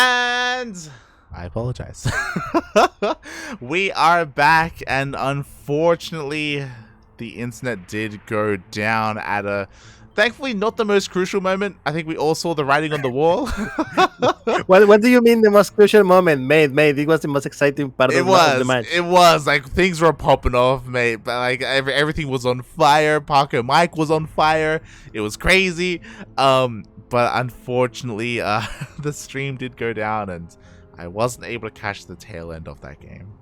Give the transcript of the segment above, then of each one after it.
And I apologize. We are back, and unfortunately, the internet did go down at a thankfully not the most crucial moment. I think we all saw the writing on the wall. What do you mean the most crucial moment, mate? It was the most exciting part of the match. It was like things were popping off, mate. But like everything was on fire. Pacomike was on fire. It was crazy. But unfortunately, the stream did go down, and I wasn't able to catch the tail end of that game.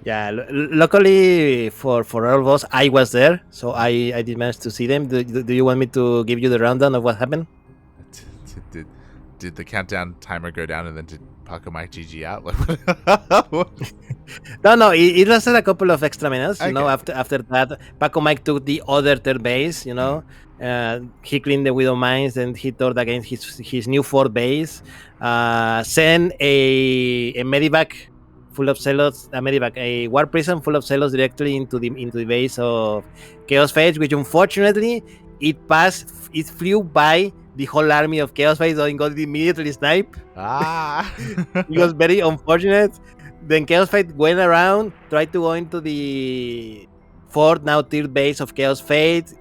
Yeah, luckily for all of us, I was there, so I did manage to see them. Do you want me to give you the rundown of what happened? Did the countdown timer go down, and then did Pacomike GG out? No, it lasted a couple of extra minutes. You Okay. know, after that, Pacomike took the other third base. You know, he cleaned the Widow Mines, and he turned against his new fourth base. Sent a medivac full of zealots, a war prison full of zealots directly into the base of Chaos Phage, which unfortunately it flew by the whole army of Chaos Phage, so it got immediately sniped. It was very unfortunate. Then Chaos Phage went around, tried to go into the fourth, now third base of Chaos Phage,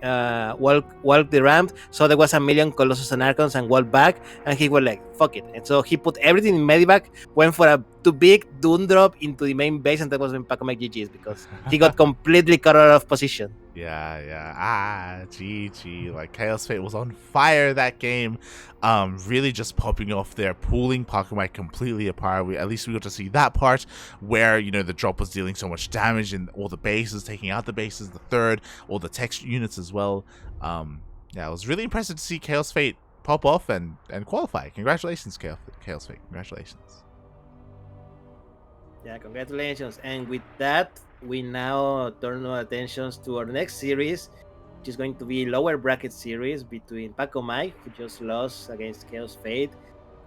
walked the ramp, so there was a million Colossus and Archons, and walked back, and he was like, fuck it. And so he put everything in medivac, went for a too big Doom drop into the main base, and that was when Pacomike GG's, because he got completely cut out of position. Yeah. GG. Like, Chaos Fate was on fire that game. Really just popping off there, pulling Pacomike completely apart. At least we got to see that part where, you know, the drop was dealing so much damage and all the bases, taking out the bases, the third, all the text units as well. Yeah, it was really impressive to see Chaos Fate pop off and qualify. Congratulations, Chaos Fate. Congratulations. Yeah, congratulations. And with that, we now turn our attentions to our next series, which is going to be lower bracket series between Pacomike, who just lost against Chaos Fate,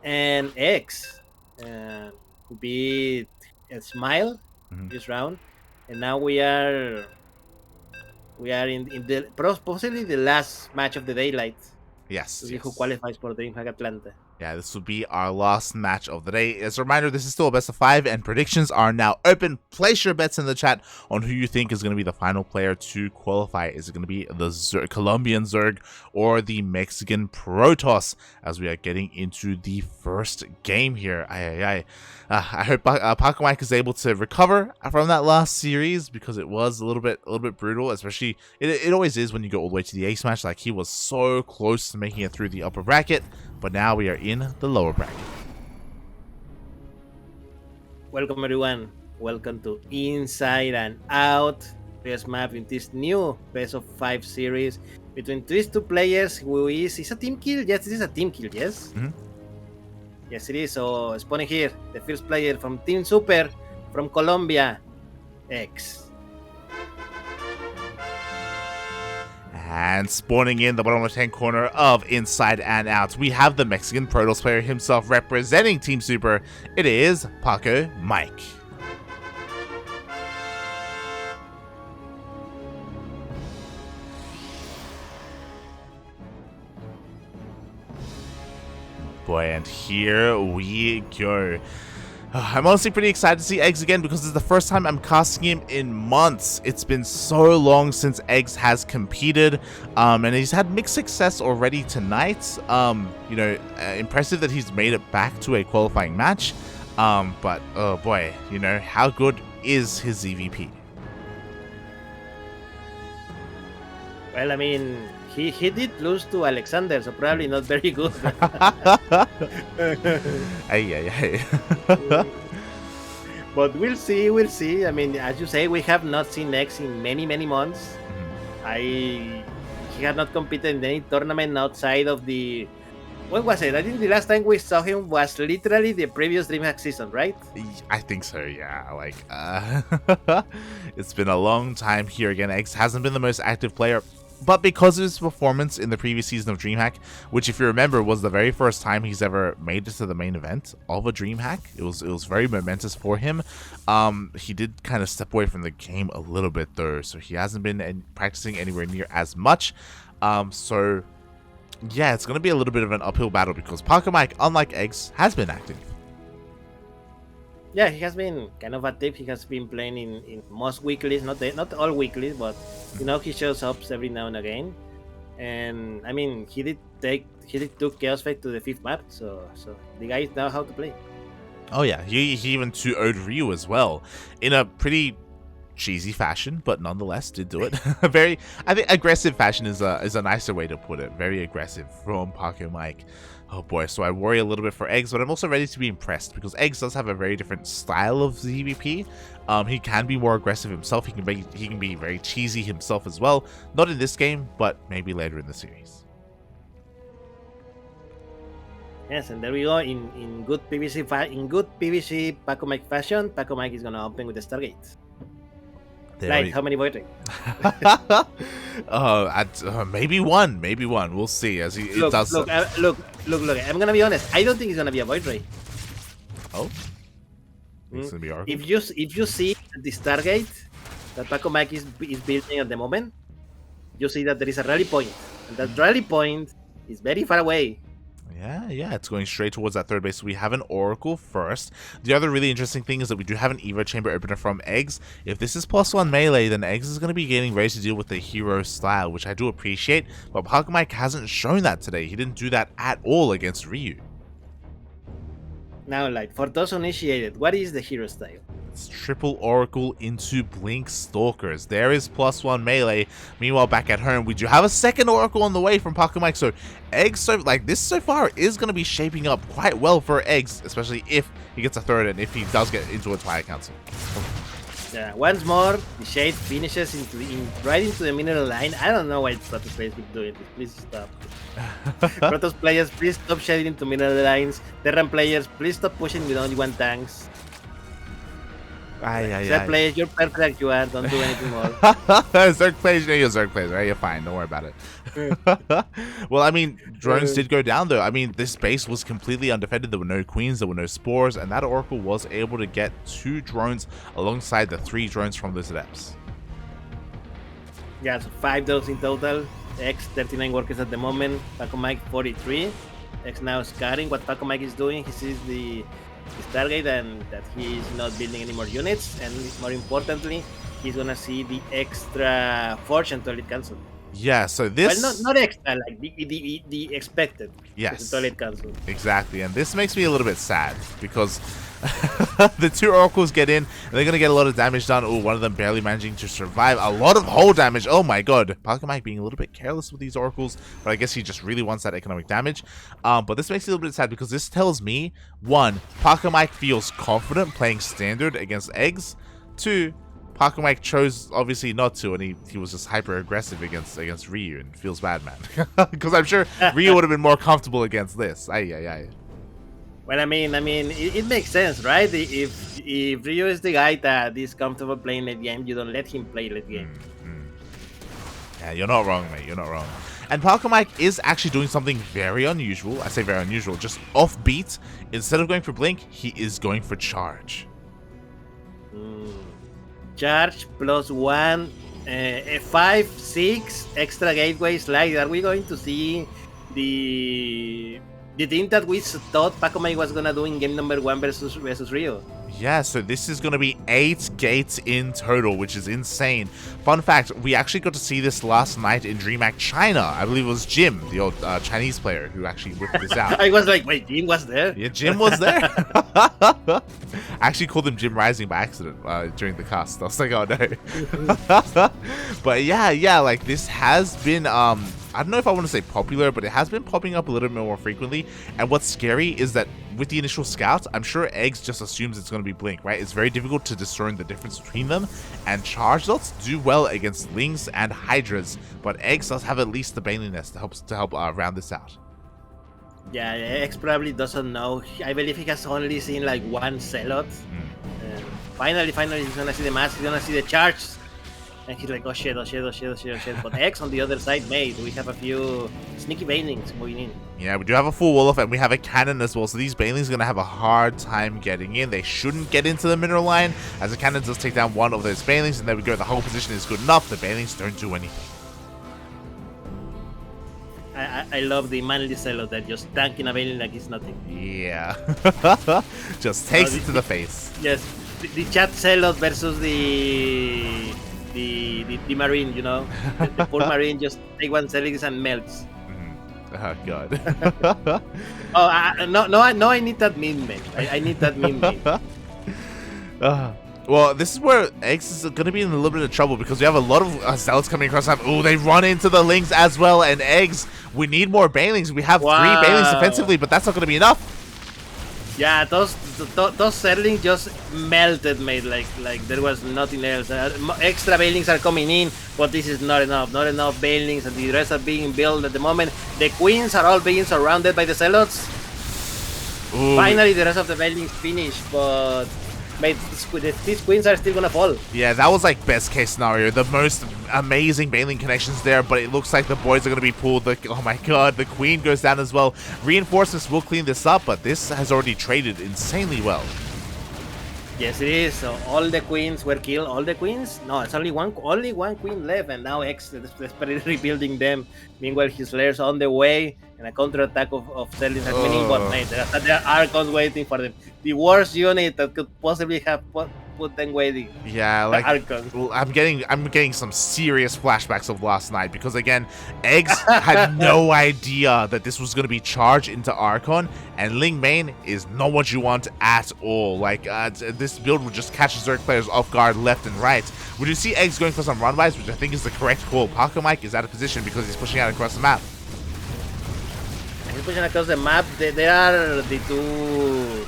and X, who beat Smile this round. And now we are in the possibly the last match of the daylight. Yes. To see who qualifies for DreamHack Atlanta. Yeah, this will be our last match of the day. As a reminder, this is still a best of 5, and predictions are now open. Place your bets in the chat on who you think is going to be the final player to qualify. Is it going to be the Colombian Zerg or the Mexican Protoss? As we are getting into the first game here. I hope Pacomike is able to recover from that last series, because it was a little bit brutal. Especially, it always is when you go all the way to the ace match. Like, he was so close to making it through the upper bracket. But now we are in the lower bracket. Welcome everyone. Welcome to Inside and Out. This map in this new best of 5 series between these two players. Who is a team kill? Yes, this is a team kill. Yes. Yes, it is. So spawning here, the first player from Team Super from Colombia, X. And spawning in the bottom left-hand corner of Inside and Out, we have the Mexican Protoss player himself representing Team Super. It is Pacomike. Boy, and here we go. I'm honestly pretty excited to see Eggs again, because this is the first time I'm casting him in months. It's been so long since Eggs has competed, and he's had mixed success already tonight. You know, impressive that he's made it back to a qualifying match. But oh boy, you know, how good is his ZvP? Well, I mean, he did lose to Alexander, so probably not very good. But we'll see. I mean, as you say, we have not seen X in many months. He had not competed in any tournament outside of the... What was it? I think the last time we saw him was literally the previous DreamHack season, right? I think so, yeah. Like, it's been a long time here again. X hasn't been the most active player, but because of his performance in the previous season of DreamHack, which, if you remember, was the very first time he's ever made it to the main event of a DreamHack, it was very momentous for him. He did kind of step away from the game a little bit though, so he hasn't been practicing anywhere near as much. So Yeah, it's going to be a little bit of an uphill battle because Pacomike, unlike eGGz, has been active. Yeah, he has been kind of active. He has been playing in most weeklies, not all weeklies, but you know, he shows up every now and again. And I mean, he did took Chaos Fate to the 5th map, so the guys know how to play. Oh yeah, he even 2-0'd Ryu as well, in a pretty cheesy fashion, but nonetheless did do it. Very, I think aggressive fashion is a nicer way to put it. Very aggressive from Pacomike. Oh boy, so I worry a little bit for eGGz, but I'm also ready to be impressed because eGGz does have a very different style of ZvP. He can be more aggressive himself. He can be very cheesy himself as well. Not in this game, but maybe later in the series. Yes, and there we go. In good PvC Pacomike fashion, Pacomike is gonna open with the Stargate. Right, how many void ray? Maybe one. We'll see as he look, does. Look. I'm gonna be honest. I don't think it's gonna be a void ray. Oh, it's gonna be Oracle. If you see the Stargate that Pacomike is building at the moment, you see that there is a rally point, and that rally point is very far away. Yeah, it's going straight towards that 3rd base. So we have an Oracle first. The other really interesting thing is that we do have an Evo Chamber opener from eGGz. If this is +1 melee, then eGGz is going to be getting ready to deal with the hero style, which I do appreciate, but Pacomike hasn't shown that today. He didn't do that at all against Ryu. Now, like, for those uninitiated, what is the hero style? It's triple Oracle into Blink Stalkers. There is +1 melee. Meanwhile, back at home, we do have a 2nd Oracle on the way from Pacomike. So eGGz, this so far is going to be shaping up quite well for eGGz, especially if he gets a 3rd and if he does get into a Twilight Council. Yeah, once more, the Shade finishes right into the mineral line. I don't know why Protoss players keep doing this. Please stop. Protoss players, please stop shading into mineral lines. Terran players, please stop pushing with only 1 tanks. Zerg players, you're perfect like you are. Don't do anything more. Zerg players, you're Zerg players, right? You're fine. Don't worry about it. Well, I mean, drones did go down, though. I mean, this base was completely undefended. There were no queens, there were no spores, and that Oracle was able to get 2 drones alongside the 3 drones from those adepts. Yeah, so 5 drones in total. eGGz 39 workers at the moment. Pacomike 43. eGGz now scouting what Pacomike is doing. He sees the Stargate and that he's not building any more units, and more importantly, he's gonna see the extra Forge and Toilet Council. Yeah, so this... Well, not extra, like the expected. Yes. The Toilet Council. Exactly, and this makes me a little bit sad because the 2 Oracles get in, and they're going to get a lot of damage done. Oh, one of them barely managing to survive. A lot of hull damage. Oh my god. Pacomike being a little bit careless with these Oracles, but I guess he just really wants that economic damage. But this makes me a little bit sad because this tells me, 1, Pacomike feels confident playing Standard against eGGz. 2, Pacomike chose obviously not to, and he was just hyper aggressive against Ryu, and feels bad, man. Because I'm sure Ryu would have been more comfortable against this. Well, I mean, it makes sense, right? If Ryu is the guy that is comfortable playing late game, you don't let him play late game. Yeah, you're not wrong, mate. You're not wrong. And Pacomike is actually doing something very unusual. I say very unusual, just offbeat. Instead of going for Blink, he is going for Charge. Charge +1, 5, 6 extra gateways. Like, are we going to see the thing that we thought Pacomike was gonna do in game number 1 versus Ryu? Yeah, so this is going to be 8 gates in total, which is insane. Fun fact, we actually got to see this last night in DreamHack China. I believe it was Jim, the old Chinese player, who actually whipped this out. I was like, wait, Jim was there? Yeah, Jim was there. I actually called him Jim Rising by accident during the cast. I was like, oh no. But yeah, like this has been... I don't know if I want to say popular, but it has been popping up a little bit more frequently. And what's scary is that with the initial scouts, I'm sure eGGz just assumes it's going to be Blink, right? It's very difficult to discern the difference between them. And Charge Dots do well against Lings and Hydras, but eGGz does have at least the Baneling Nest to help round this out. Yeah, eGGz probably doesn't know. I believe he has only seen like 1 Zealot. Finally, he's going to see the mask, he's going to see the Charge. And he's like, oh shit. But eGGz on the other side, mate, we have a few sneaky Banelings moving in. Yeah, we do have a full wall-off, and we have a cannon as well, so these Banelings are going to have a hard time getting in. They shouldn't get into the mineral line, as the cannon does take down one of those Banelings, and there we go, the whole position is good enough. The Banelings don't do anything. I love the manly Zealot that just tanking a Bailey like it's nothing. Yeah. Just takes it to the face. Yes, the chat Zealot versus the Marine, you know? The poor Marine just take one Zelix and melts. Oh, God. I need that meme, man. I need that meme, man. Well, this is where Eggs is going to be in a little bit of trouble because we have a lot of Zealots coming across. Oh, they run into the Lings as well. And Eggs, we need more Banelings. We have 3 Banelings defensively, but that's not going to be enough. Yeah, those Zerlings just melted, mate. Like there was nothing else. Extra Banelings are coming in, but this is not enough. Not enough Banelings, and the rest are being built at the moment. The Queens are all being surrounded by the Zealots. Ooh. Finally, the rest of the Banelings finish, but mate, these Queens are still gonna fall. Yeah, that was like best case scenario. The most amazing Baneling connections there, but it looks like the boys are gonna be pulled. Oh my God, the Queen goes down as well. Reinforcements will clean this up, but this has already traded insanely well. Yes, it is. So all the Queens were killed. All the Queens? No, it's only one Queen left, and now X is desperately rebuilding them. Meanwhile, his Lairs on the way, and a counterattack of Zerlings are winning. But mate, there are Archons waiting for them. The worst unit that could possibly have put them waiting. Yeah, like I'm getting some serious flashbacks of last night because again, Eggs had no idea that this was going to be charged into Archon, and Ling main is not what you want at all. Like this build would just catch Zerg players off guard left and right. Would you see Eggs going for some runbys, which I think is the correct call? Pacomike is out of position because he's pushing out across the map. He's pushing across the map. There are the two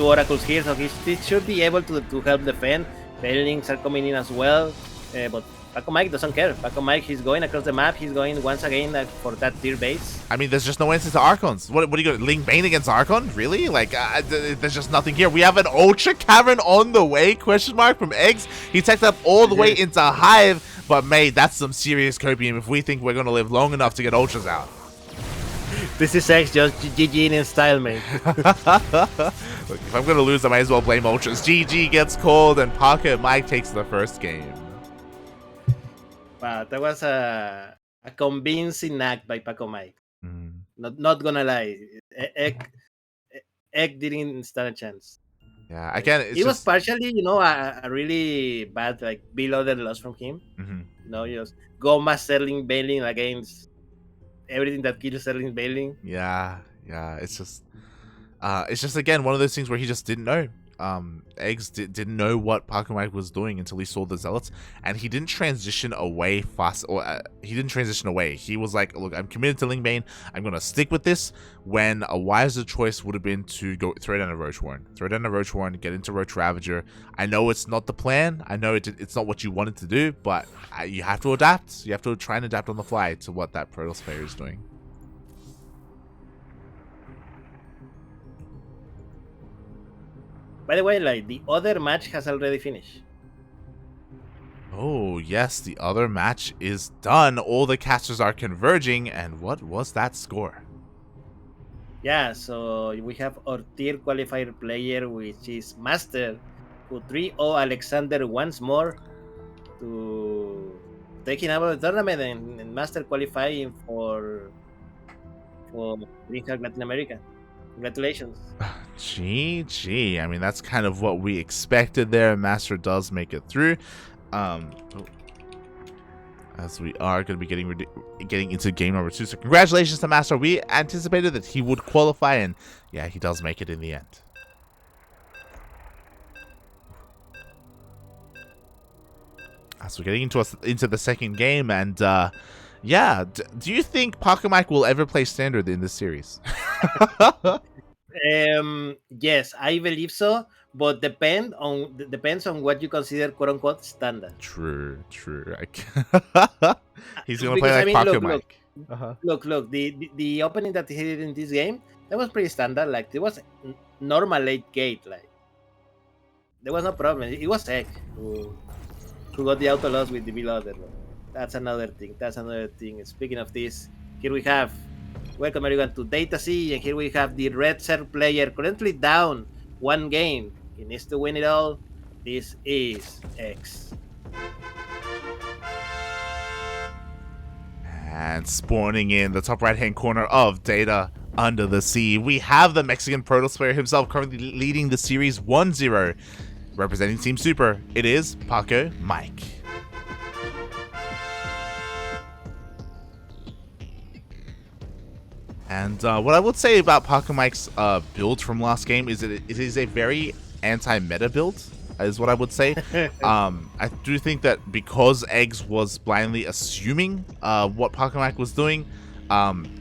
oracles here, so he should be able to help defend. Bailings are coming in as well, but Pacomike doesn't care. Pacomike, he's going across the map. He's going once again for that tier base. I mean, there's just no answer to Archons. What are you going to Ling Bane against Archon? Really? Like, there's just nothing here. We have an Ultra Cavern on the way, question mark, from Eggs. He teched up all the way into Hive, but mate, that's some serious copium if we think we're going to live long enough to get Ultras out. This is X just GG in style, mate. Look, if I'm going to lose, I might as well blame Ultras. GG gets called, and Pacomike takes the first game. Wow, that was a convincing act by Pacomike. Not gonna lie, Egg didn't stand a chance. Yeah, again, it was partially, you know, a really bad like below loss from him. You know, just go mass Zerling Baneling against everything that kills Zerling Baneling. Yeah, it's just again one of those things where he just didn't know. Eggs didn't know what Pacomike was doing until he saw the Zealots, and he didn't transition away fast, or he didn't transition away. He was like, look, I'm committed to Lingbane, I'm gonna stick with this, when a wiser choice would have been to go throw down a Roach Warren, get into Roach Ravager. I know it's not the plan, I know it's not what you wanted to do, but you have to adapt. You have to try and adapt on the fly to what that Protoss player is doing. By the way, like, the other match has already finished. Oh, yes, the other match is done. All the casters are converging, and what was that score? Yeah, so we have our tier qualifier player, which is Master, who 3-0 Alexander once more to taking over the tournament and Master qualifying for DreamHack Latin America. Congratulations. GG. I mean, that's kind of what we expected there. Master does make it through. As we are going to be getting into game number 2. So congratulations to Master. We anticipated that he would qualify, and yeah, he does make it in the end. So we're getting into the second game, and yeah, do you think Pacomike will ever play standard in this series? Yes, I believe so, but depends on what you consider "quote unquote" standard. True. He's gonna play like Pacomike. Look, the opening that he did in this game, that was pretty standard. Like, it was normal late gate. Like, there was no problem. It was Egg who got the auto loss with the Beloader. That's another thing. Speaking of this, here we have, welcome everyone to Data C, and here we have the Red Zerg player currently down 1 game. He needs to win it all. This is X. And spawning in the top right-hand corner of Data Under the Sea, we have the Mexican Protoss player himself currently leading the series 1-0. Representing Team Super, it is Pacomike. And what I would say about Pacomike's build from last game is that it is a very anti-meta build, is what I would say. I do think that because eGGz was blindly assuming what Pacomike was doing,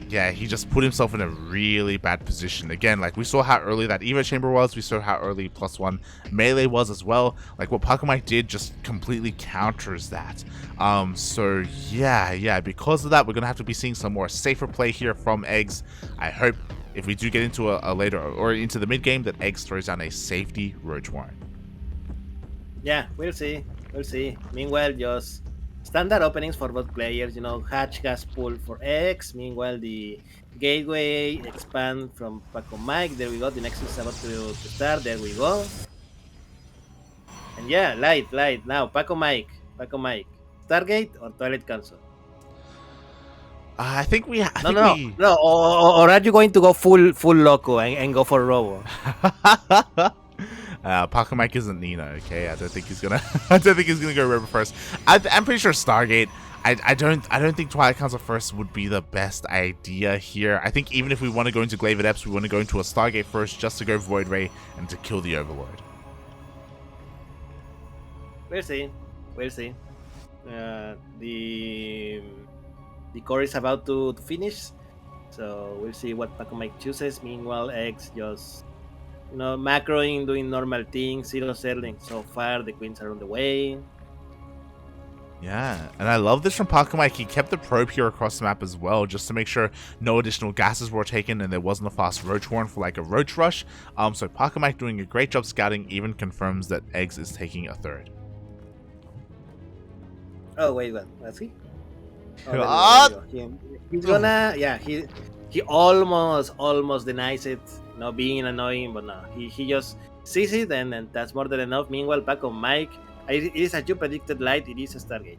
yeah, he just put himself in a really bad position. Again, like we saw how early that Evo chamber was, we saw how early +1 melee was as well. Like what Pacomike did just completely counters that. So yeah, because of that, we're gonna have to be seeing some more safer play here from eGGz. I hope if we do get into a later or into the mid game that eGGz throws down a safety Roach Warren. Yeah, we'll see. We'll see. Meanwhile, just standard openings for both players. You know, Hatch gas pull for eGGz. Meanwhile, the gateway expand from Pacomike. There we go. The next is about to start. There we go. And yeah, light. Now, Pacomike. Stargate or Toilet Console? I think we. No. Or are you going to go full loco and go for Robo? Pacomike isn't Nina, okay? I don't think he's gonna. I don't think he's gonna go Robo first. I'm pretty sure Stargate. I don't think Twilight Council first would be the best idea here. I think even if we want to go into Glaive Adepts, we want to go into a Stargate first just to go Void Ray and to kill the Overlord. We'll see. The core is about to finish, so we'll see what Pacomike chooses. Meanwhile, eGGz just macroing, doing normal things, zero selling so far. The queens are on the way. Yeah, and I love this from Pacomike. He kept the probe here across the map as well, just to make sure no additional gases were taken and there wasn't a fast Roach Warren for like a Roach Rush. So Pacomike doing a great job scouting, even confirms that eGGz is taking a third. Oh wait, what? Was he? Oh, he's gonna, yeah. He almost denies it, being annoying, but no, he just sees it, and that's more than enough. Meanwhile, Pacomike, it is as you predicted, light. It is a Stargate.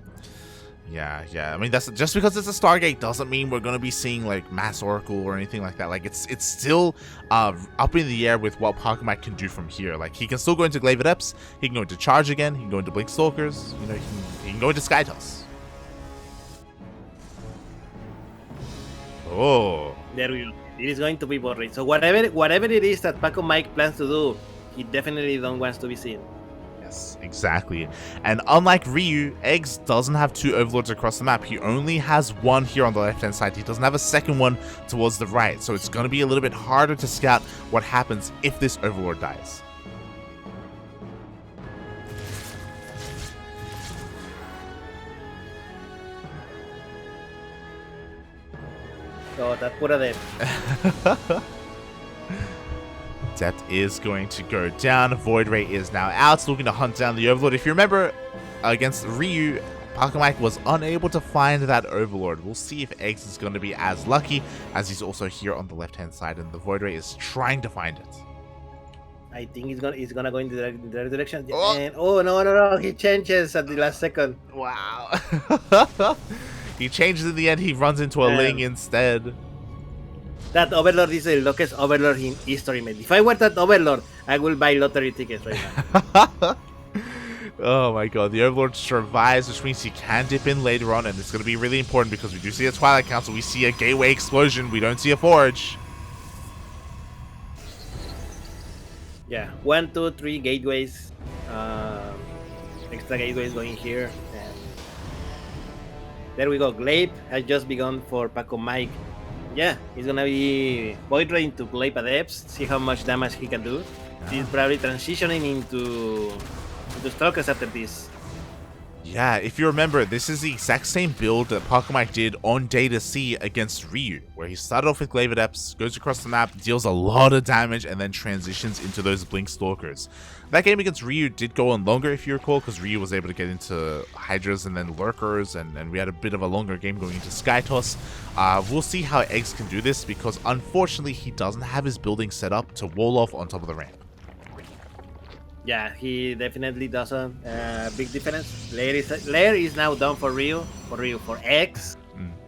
Yeah. I mean, that's just because it's a Stargate doesn't mean we're gonna be seeing like Mass Oracle or anything like that. Like it's still up in the air with what Pacomike can do from here. Like he can still go into Glaive Adepts, he can go into Charge again, he can go into Blink Stalkers. He can go into Sky Toss. Oh, there we go. It is going to be board rate. So whatever it is that Pacomike plans to do, he definitely don't want to be seen. Yes, exactly. And unlike Ryu, eGGz doesn't have two Overlords across the map. He only has one here on the left-hand side. He doesn't have a second one towards the right. So it's going to be a little bit harder to scout what happens if this Overlord dies. So that put a death. Death is going to go down. Void Ray is now out, looking to hunt down the Overlord. If you remember, against Ryu, Pacomike was unable to find that Overlord. We'll see if eGGz is going to be as lucky, as he's also here on the left-hand side, and the Void Ray is trying to find it. I think he's gonna go in the right direction. Oh. And, no! He changes at the last second. Wow. He changes in the end. He runs into a Ling instead. That Overlord is the luckiest Overlord in history, man. If I were that Overlord, I will buy lottery tickets right now. Oh my god, the Overlord survives, which means he can dip in later on, and it's going to be really important because we do see a Twilight Council, we see a Gateway Explosion, we don't see a Forge. Yeah, 1, 2, 3 gateways. Extra gateways going here. And there we go. Glaive has just begun for Pacomike. Yeah, he's gonna be Void Ray into Glaive Adepts, see how much damage he can do. He's probably transitioning into Stalkers after this. Yeah, if you remember, this is the exact same build that Pacomike did on Data C against Ryu, where he started off with Glaive Adepts, goes across the map, deals a lot of damage, and then transitions into those Blink Stalkers. That game against Ryu did go on longer, if you recall, because Ryu was able to get into Hydras and then Lurkers, and we had a bit of a longer game going into Sky Toss. We'll see how eGGz can do this, because unfortunately he doesn't have his building set up to wall off on top of the ramp. Yeah, he definitely doesn't. Big difference. Lair is now done for Ryu, for eGGz.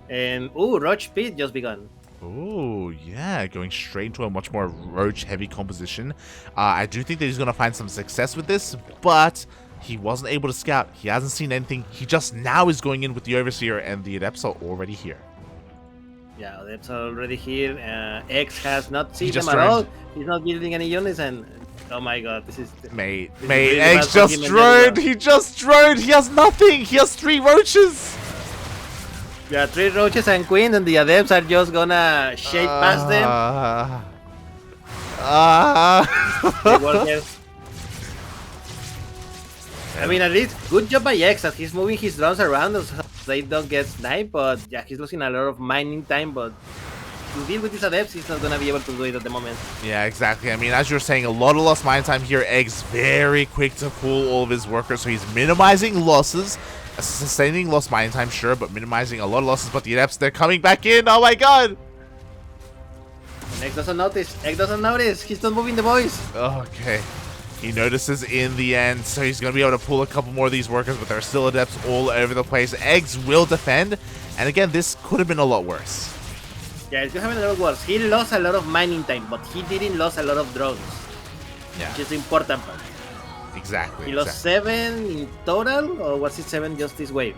And Roach Speed just begun. Oh, yeah, going straight into a much more roach-heavy composition. I do think that he's going to find some success with this, but he wasn't able to scout. He hasn't seen anything. He just now is going in with the Overseer, and the Adepts are already here. Yeah, that's already here. X has not seen just them at all. droned. He's not building any units, and oh my god, this is... Mate, this is really X bad for just him and droned. everyone. He just droned. He has nothing. He has 3 roaches. Yeah, 3 roaches and queens, and the adepts are just gonna shade past them. The workers. I mean, at least good job by X that he's moving his drones around so they don't get sniped. But yeah, he's losing a lot of mining time. But to deal with these adepts, he's not gonna be able to do it at the moment. Yeah, exactly. I mean, as you're saying, a lot of lost mine time here. Egg's very quick to pull all of his workers, so he's minimizing losses. Sustaining lost mine time, sure, but minimizing a lot of losses. But the Adepts, they're coming back in. Oh my god! And X doesn't notice. X doesn't notice. He's not moving the boys. Okay. He notices in the end, so he's going to be able to pull a couple more of these workers, but there are still Adepts all over the place. Eggs will defend, and again, this could have been a lot worse. Yeah, it's gonna have a lot worse. He lost a lot of mining time, but he didn't lose a lot of drones. Yeah. Which is the important part. Exactly. He lost 7 in total, or was it 7 just this wave?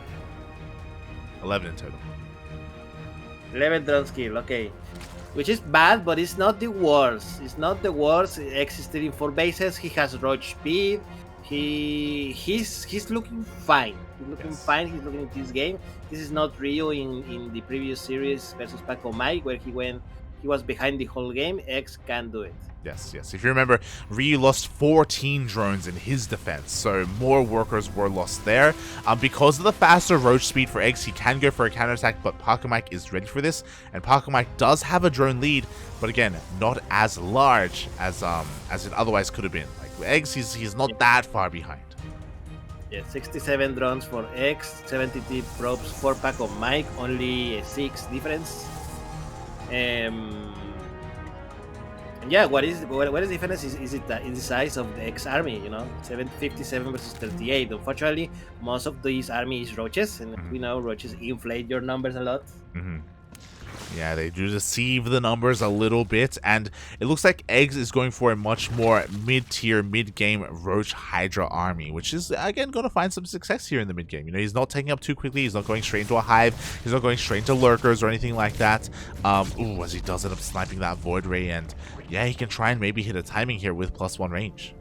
11 in total. 11 drones kill, okay. Which is bad, but it's not the worst. It's not the worst. X is still in 4 bases. He has roach speed. He's looking fine. He's looking fine. He's looking at this game. This is not Rio in the previous series versus Pacomike, where he was behind the whole game. X can do it. Yes, yes. If you remember, Ryu lost 14 drones in his defense, so more workers were lost there. Because of the faster roach speed for Eggs, he can go for a counterattack, but Pacomike is ready for this, and Pacomike does have a drone lead, but again, not as large as it otherwise could have been. Like Eggs, he's not that far behind. Yeah, 67 drones for X, 70 probes for Pacomike, only a 6 difference. Yeah, what is the difference is it in the size of the X army, you know, 57 versus 38. Unfortunately, most of these army is roaches, and we know roaches inflate your numbers a lot. Yeah, they do deceive the numbers a little bit, and it looks like Eggs is going for a much more mid-tier, mid-game Roach Hydra army, which is, again, going to find some success here in the mid-game. You know, he's not taking up too quickly, he's not going straight into a hive, he's not going straight into lurkers or anything like that. As he does end up sniping that Void Ray, and yeah, he can try and maybe hit a timing here with +1 range.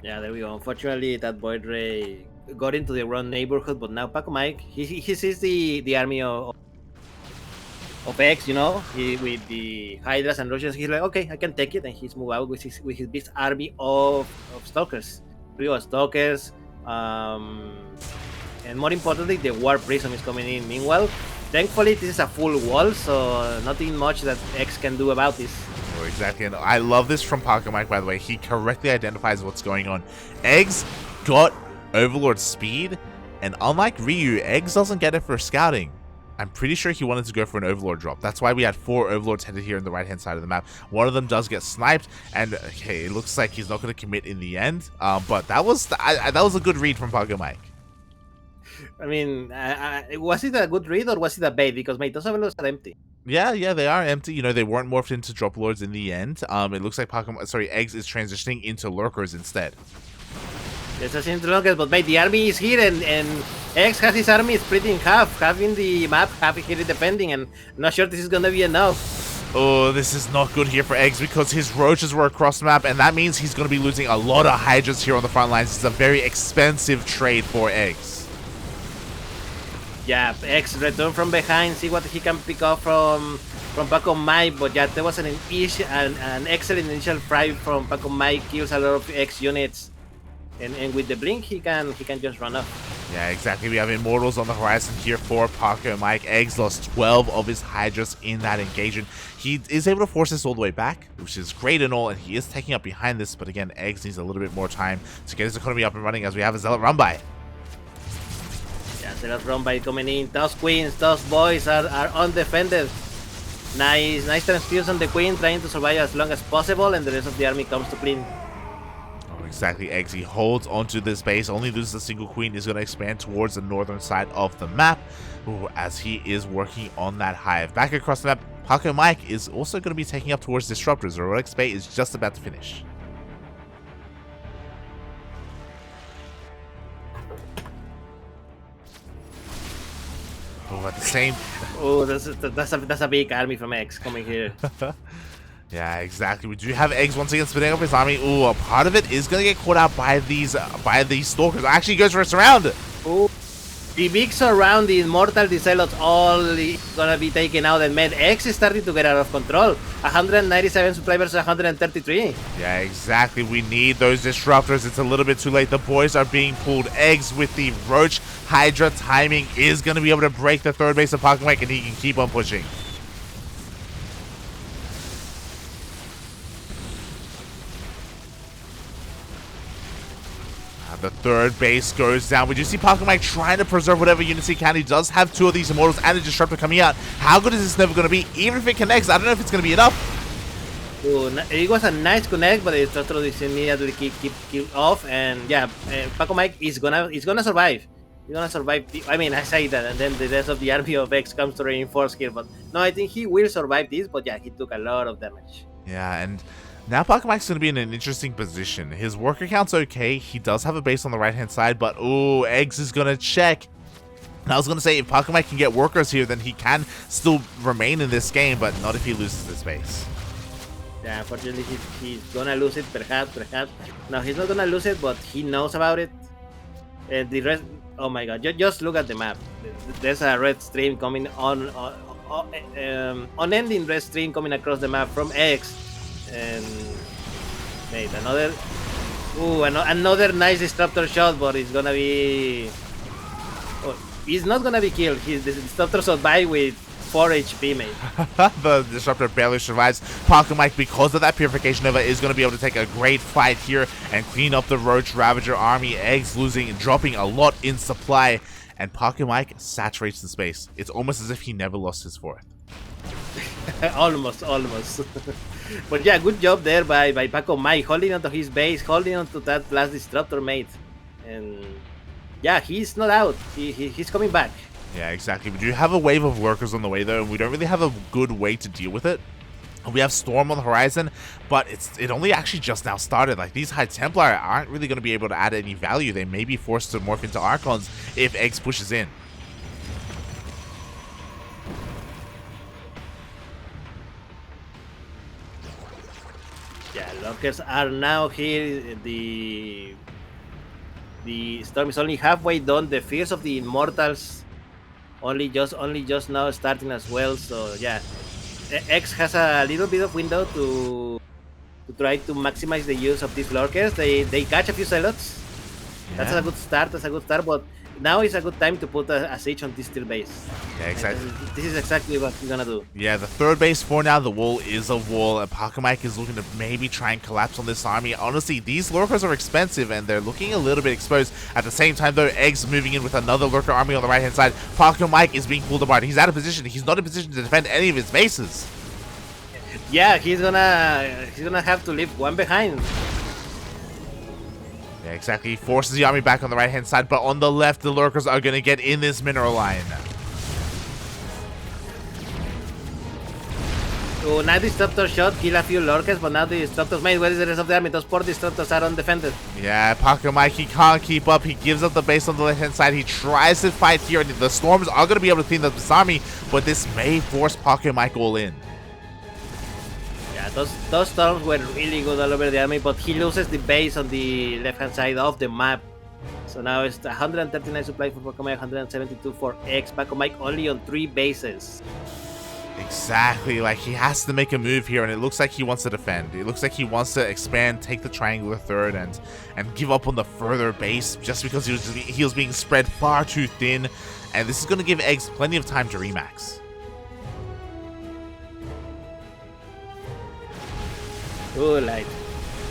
Yeah, there we go. Unfortunately, that Void Ray got into the wrong neighborhood, but now Pacomike, he sees the army of X, you know, with the Hydras and Roaches. He's like, okay, I can take it, and he's moved out with his big army of Stalkers, 3 Stalkers, and more importantly, the War Prism is coming in. Meanwhile, thankfully, this is a full wall, so nothing much that X can do about this. Oh, exactly, and I love this from Pacomike, by the way. He correctly identifies what's going on. Eggs got Overlord speed, and unlike Ryu, Eggs doesn't get it for scouting. I'm pretty sure he wanted to go for an Overlord drop. That's why we had 4 Overlords headed here on the right hand side of the map. One of them does get sniped, and okay, it looks like he's not going to commit in the end, but that was a good read from Pacomike. I mean, was it a good read or was it a bait? Because my those Overlords are empty. Yeah, they are empty. You know, they weren't morphed into drop lords in the end. It looks like Eggs is transitioning into lurkers instead. It's a simple lurkers, but mate, the army is here, and X has his army split in half in the map, half here defending, and I'm not sure this is gonna be enough. Oh, this is not good here for Eggs because his roaches were across the map, and that means he's going to be losing a lot of Hydras here on the front lines. It's a very expensive trade for Eggs. Yeah, X return from behind, see what he can pick up from Pacomike, but yeah, there was an excellent initial fry from Pacomike, kills a lot of X units, and with the blink he can just run off. Yeah, exactly. We have Immortals on the horizon here for Pacomike. Eggs lost 12 of his Hydras in that engagement. He is able to force this all the way back, which is great and all, and he is taking up behind this, but again, Eggs needs a little bit more time to get his economy up and running as we have a Zealot run by. Yeah, Zealot run by coming in. Those queens, those boys are undefended. Nice transfusion on the queen, trying to survive as long as possible, and the rest of the army comes to clean. Oh, Exactly, Eggs. He holds onto this base, only loses a single queen, is going to expand towards the northern side of the map. Ooh, as he is working on that hive. Back across the map, Pacomike is also going to be taking up towards Disruptors. Heroic Bay is just about to finish. Oh, at the same... Oh, that's a big army from X coming here. Yeah, exactly. We do have Eggs once again splitting up his army. Ooh, a part of it is going to get caught out by these Stalkers. Actually goes for a surround. Oh. The big surround, the Immortal, the Zealots, all gonna be taken out, and man, X is starting to get out of control. 197 supply versus 133. Yeah, exactly. We need those Disruptors. It's a little bit too late. The boys are being pulled. Eggs with the Roach Hydra timing is going to be able to break the third base of Pacomike, and he can keep on pushing. The third base goes down. We do see Pacomike trying to preserve whatever units he can. He does have two of these Immortals and a Disruptor coming out. How good is this never going to be? Even if it connects, I don't know if it's going to be enough. Ooh, it was a nice connect, but the Disruptor is immediately keep off. And yeah, Pacomike is gonna survive. He's gonna survive. I mean, I say that, and then the rest of the army of X comes to reinforce here. But no, I think he will survive this. But yeah, he took a lot of damage. Yeah, and now Pacomike's going to be in an interesting position. His worker count's okay. He does have a base on the right-hand side, but ooh, Eggs is going to check. And I was going to say, if Pacomike can get workers here, then he can still remain in this game, but not if he loses this base. Yeah, unfortunately, he's going to lose it, perhaps. No, he's not going to lose it, but he knows about it. And the rest, oh my god, just look at the map. There's a red stream coming unending red stream coming across the map from X. And made another nice Disruptor shot, but it's gonna be... Oh, he's not gonna be killed. The Disruptor survived with 4 HP, mate. The Disruptor barely survives. Pacomike, because of that Purification Nova, is going to be able to take a great fight here and clean up the Roach Ravager army. Eggs losing and dropping a lot in supply, and Pacomike saturates the space. It's almost as if he never lost his fourth. almost. But yeah, good job there by Pacomike, holding onto his base, holding onto that last Disruptor, mate. And yeah, he's not out. He's coming back. Yeah, exactly. We do have a wave of lurkers on the way, though, and we don't really have a good way to deal with it. We have Storm on the horizon, but it only actually just now started. Like, these High Templar aren't really going to be able to add any value. They may be forced to morph into Archons if Eggs pushes in. Yeah, lurkers are now here. The Storm is only halfway done. The Fears of the Immortals only just now starting as well. So yeah, X has a little bit of window to try to maximize the use of these lurkers. They catch a few Zealots. Yeah. That's a good start. But now is a good time to put a siege on this tier base. Yeah, exactly. This is exactly what we're gonna do. Yeah, the third base for now, the wall is a wall, and Pacomike is looking to maybe try and collapse on this army. Honestly, these lurkers are expensive, and they're looking a little bit exposed. At the same time, though, Eggs moving in with another lurker army on the right-hand side. Pacomike is being pulled apart. He's out of position. He's not in position to defend any of his bases. Yeah, he's gonna have to leave one behind. Yeah, exactly. He forces the army back on the right-hand side, but on the left, the lurkers are going to get in this mineral line. Oh, now Disruptor shot, kill a few lurkers, but now the Disruptors, mate, where is the rest of the army? Those poor Disruptors are undefended. Yeah, Pacomike, he can't keep up. He gives up the base on the left-hand side. He tries to fight here, and the Storms are going to be able to clean up this army, but this may force Pacomike all in. Yeah, those Storms were really good all over the army, but he loses the base on the left-hand side of the map. So now it's 139 supply for Pacomike, 172 for X. Pacomike only on 3 bases. Exactly, like he has to make a move here, and it looks like he wants to defend. It looks like he wants to expand, take the triangular third, and give up on the further base just because he was being spread far too thin. And this is going to give Eggs plenty of time to remax. Oh, like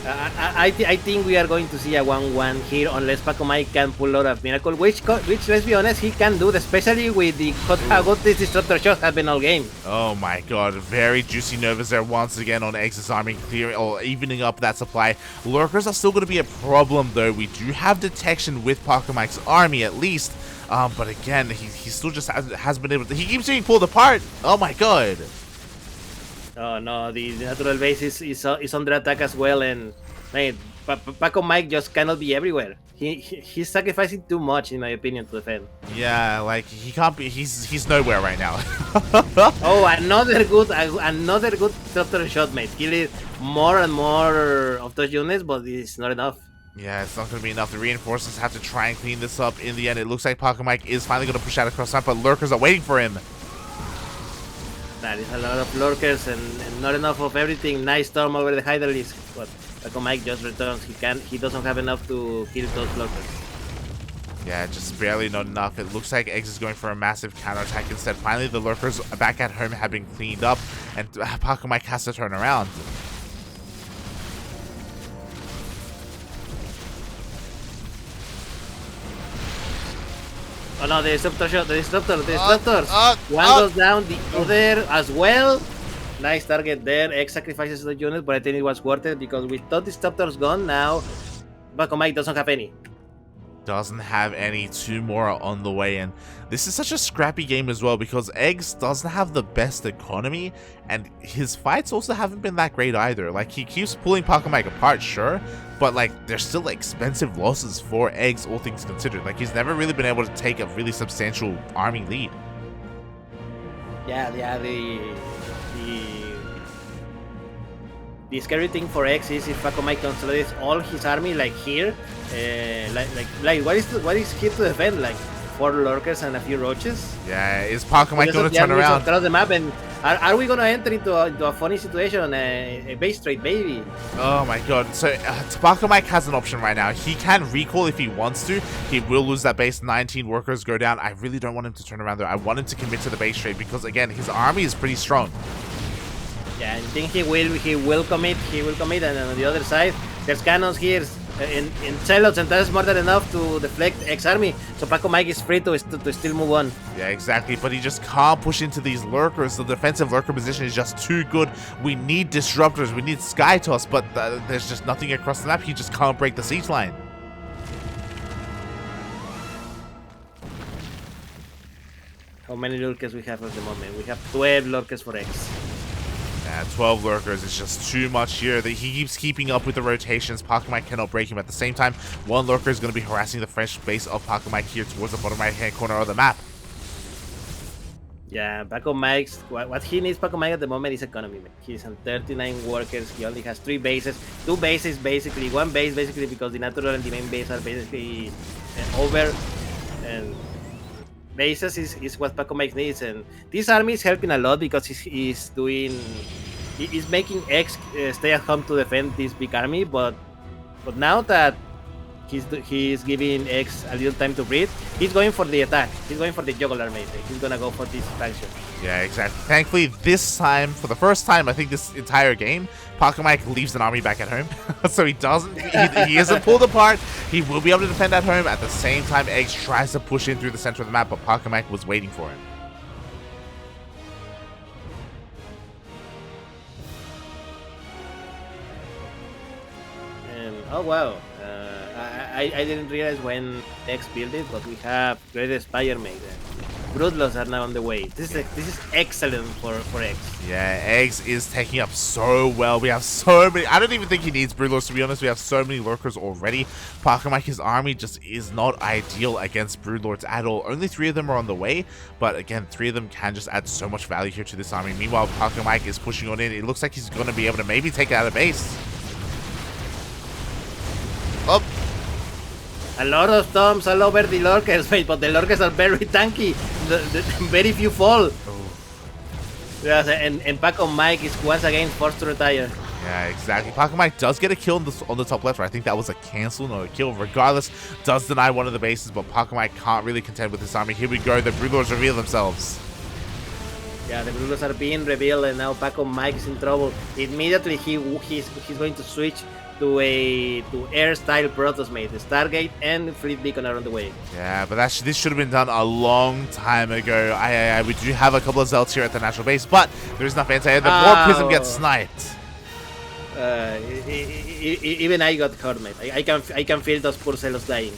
I think we are going to see a 1-1 here unless Pacomike can pull out a miracle, which let's be honest, he can do, especially with the how good this disruptor shots have been all game. Oh my god, very juicy Novas there once again on Eggz's army, clearing or evening up that supply. Lurkers are still going to be a problem though. We do have detection with Pacomike's army at least, but again, he still just has been able to, he keeps being pulled apart. Oh my god. Oh no, the natural base is under attack as well, and man, Pacomike just cannot be everywhere. He's sacrificing too much, in my opinion, to defend. Yeah, like he can't be. He's nowhere right now. Oh, another good disruptor shot, mate. Killing more and more of those units, but it's not enough. Yeah, it's not going to be enough. The reinforcements have to try and clean this up. In the end, it looks like Pacomike is finally going to push out across the map, but Lurkers are waiting for him. That is a lot of lurkers and not enough of everything. Nice storm over the Hydralisk, but Pacomike just returns. He doesn't have enough to kill those lurkers. Yeah, just barely not enough. It looks like Eggs is going for a massive counterattack instead. Finally, the lurkers back at home have been cleaned up, and Pacomike has to turn around. Oh no, the disruptor shot, the disruptors. One goes down, the other as well. Nice target there. X sacrifices the unit, but I think it was worth it because with those disruptors gone, now Pacomike doesn't have any. Doesn't have any. 2 more are on the way, and this is such a scrappy game as well because Eggs doesn't have the best economy, and his fights also haven't been that great either. Like, he keeps pulling Pacomike apart, sure, but like they're still expensive losses for Eggs, all things considered. Like, he's never really been able to take a really substantial army lead. Yeah, the scary thing for X is if Pacomike consolidates all his army like here, like what is here to defend? Like 4 lurkers and a few roaches. Yeah, is Pacomike going to turn around across the map? And are we going to enter into a funny situation? A base trade, baby. Oh my god. So Pacomike has an option right now. He can recall if he wants to. He will lose that base. 19 workers go down. I really don't want him to turn around though. I want him to commit to the base trade because again, his army is pretty strong. Yeah, I think he will commit, and on the other side, there's cannons here in silos, and that's more than enough to deflect X army, so Pacomike is free to still move on. Yeah, exactly, but he just can't push into these lurkers. The defensive lurker position is just too good. We need disruptors, we need Sky Toss, but there's just nothing across the map. He just can't break the siege line. How many lurkers we have at the moment? We have 12 lurkers for X. 12 lurkers is just too much here. He keeps keeping up with the rotations. Pacomike cannot break him. At the same time, 1 lurker is going to be harassing the French base of Pacomike here towards the bottom right hand corner of the map. Yeah, Pacomike's what he needs Pacomike at the moment is economy. He's on 39 workers. He only has 3 bases, 2 bases basically, 1 base basically because the natural and the main base are basically over, and bases is what Pacomike needs, and this army is helping a lot because he's making X stay at home to defend this big army, but now that he's giving X a little time to breathe, he's going for the attack. He's going for the jugular, mate. He's gonna go for this faction. Yeah, exactly. Thankfully, this time, for the first time, I think this entire game, Pacomike leaves an army back at home. So he doesn't, he isn't pulled apart. He will be able to defend at home. At the same time, Eggs tries to push in through the center of the map, but Pacomike was waiting for him. And oh wow, I didn't realize when X built it, but we have Great Spire made. Broodlords are now on the way. This is excellent for X. Yeah, Eggs is taking up so well. We have so many. I don't even think he needs Broodlords, to be honest. We have so many lurkers already. Pacomike's army just is not ideal against Broodlords at all. Only 3 of them are on the way, but again, 3 of them can just add so much value here to this army. Meanwhile, Pacomike is pushing on in. It looks like he's going to be able to maybe take it out of base. Oh. A lot of tombs all over the lurkers, mate, but the lurkers are very tanky. Very few fall. Yes, and Pacomike is once again forced to retire. Yeah, exactly. Pacomike does get a kill on the top left, right? I think that was a cancel, not a kill. Regardless, does deny one of the bases, but Pacomike can't really contend with this army. Here we go. The Broodlords reveal themselves. Yeah, the rules are being revealed, and now Pacomike is in trouble. Immediately, he's going to switch to air style Protoss mate, the Stargate and Fleet Beacon are on the way. Yeah, but this should have been done a long time ago. We do have a couple of Zelts here at the natural base, but there's enough anti-air. The more Prism gets sniped. Even I got hurt, mate. I can feel those poor Zealots dying.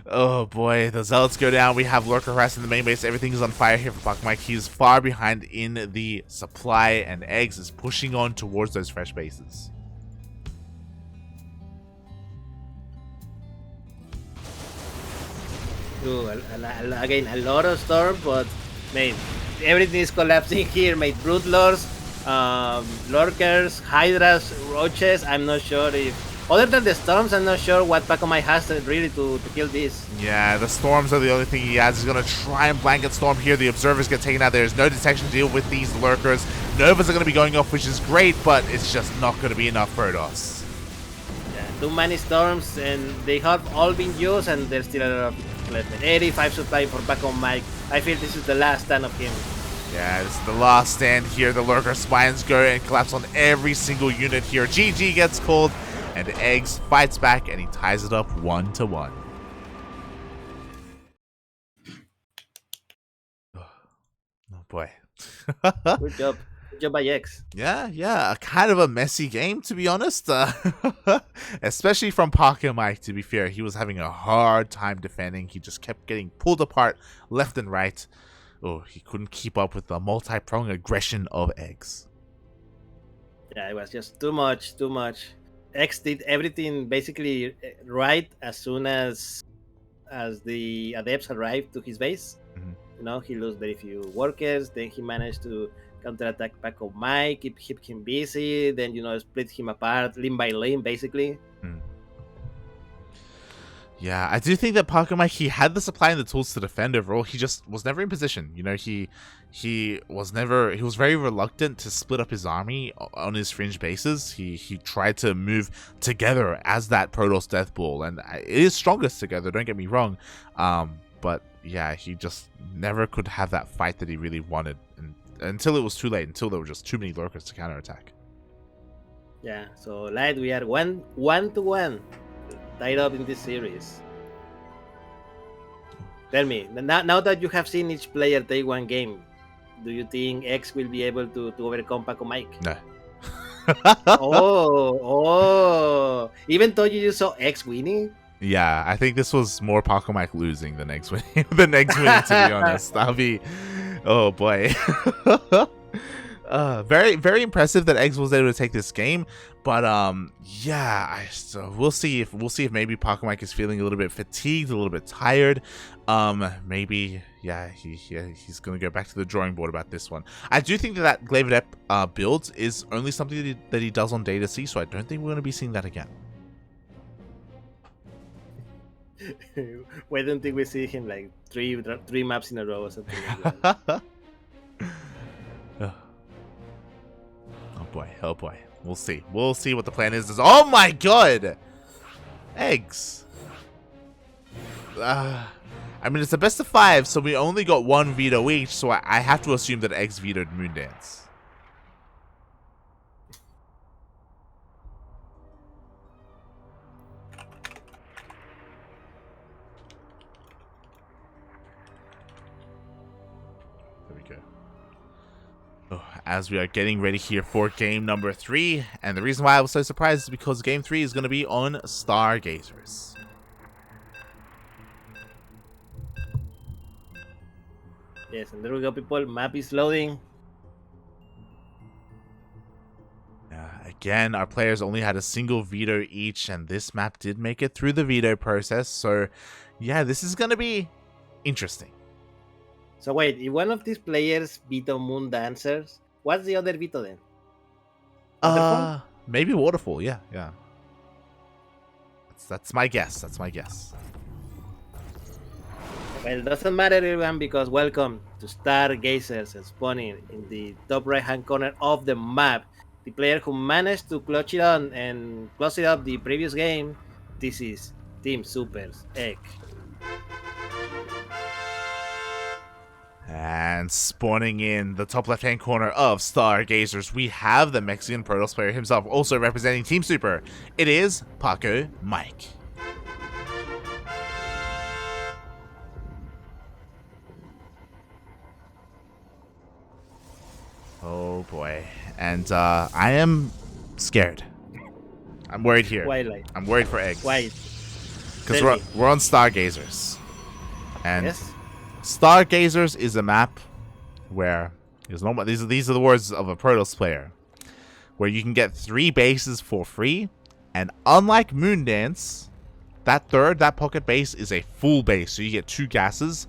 Oh boy, the Zealots go down. We have Lurker harassing the main base. Everything is on fire here for Pacomike. He's far behind in the supply, and eGGz is pushing on towards those fresh bases. Ooh, again, a lot of storm, but mate, everything is collapsing here, mate. Brood Lords, Lurkers, Hydras, Roaches. I'm not sure if, other than the storms, I'm not sure what Pacomike has really to kill this. Yeah, the storms are the only thing he has. He's going to try and blanket storm here. The observers get taken out. There's no detection to deal with these Lurkers. Novas are going to be going off, which is great, but it's just not going to be enough for Protoss. Yeah, too many storms, and they have all been used, and there's still a lot of left. 85 supply for Pacomike. I feel this is the last stand of him. Yeah, this is the last stand here. The Lurker spines go and collapse on every single unit here. GG gets called, and eGGz fights back, and he ties it up 1-1. Oh boy. Good job. Good job by eGGz. Yeah, kind of a messy game, to be honest. Especially from Pacomike, to be fair. He was having a hard time defending. He just kept getting pulled apart left and right. Oh, he couldn't keep up with the multi-pronged aggression of eGGz. Yeah, it was just too much. eGGz did everything basically right as soon as the adepts arrived to his base. Mm-hmm. You know, he lost very few workers. Then he managed to counterattack Pacomike, keep him busy. Then, you know, split him apart limb by limb, basically. Yeah, I do think that Pacomike, he had the supply and the tools to defend overall. He just was never in position. You know, he was very reluctant to split up his army on his fringe bases. He tried to move together as that Protoss Death Ball, and it is strongest together, don't get me wrong. But yeah, he just never could have that fight that he really wanted, and until it was too late, until there were just too many Lurkers to counterattack. Yeah, so Light, we are 1-1. Tied up in this series. Tell me, now that you have seen each player take one game, do you think eGGz will be able to overcome Pacomike? No. oh, even though you saw eGGz winning? Yeah, I think this was more Pacomike losing than eGGz winning. To be honest. That'll be, oh boy. Very, very impressive that eGGz was able to take this game, but yeah, we'll see if maybe Pacomike is feeling a little bit fatigued, a little bit tired. Maybe yeah, he's gonna go back to the drawing board about this one. I do think that Glaive Adept build is only something that he does on Data C, so I don't think we're gonna be seeing that again. Why don't think we see him like three maps in a row or something like that? Oh boy. We'll see what the plan is. Oh my god! eGGz. I mean, it's a best of 5, so we only got one veto each, so I have to assume that eGGz vetoed Moondance. There we go. As we are getting ready here for game number 3, and the reason why I was so surprised is because game 3 is going to be on Stargazers. Yes, and there we go, people. Map is loading. Again, our players only had a single veto each, and this map did make it through the veto process, so yeah, this is going to be interesting. So wait, if one of these players veto Moon Dancers, what's the other veto then? Waterfall? Maybe Waterfall, yeah. That's my guess. Well, it doesn't matter, everyone, because welcome to Stargazers, spawning in the top right-hand corner of the map. The player who managed to clutch it on and close it up the previous game, this is Team Super's eGGz. And spawning in the top left-hand corner of Stargazers, we have the Mexican Protoss player himself, also representing Team Super. It is Pacomike. Oh boy. And I am scared. I'm worried here. Twilight. I'm worried for eggs. Why? Because we're on Stargazers. And Yes. Stargazers is a map where these are the words of a Protoss player, where you can get 3 bases for free, and unlike Moondance, that pocket base is a full base, so you get 2 gases.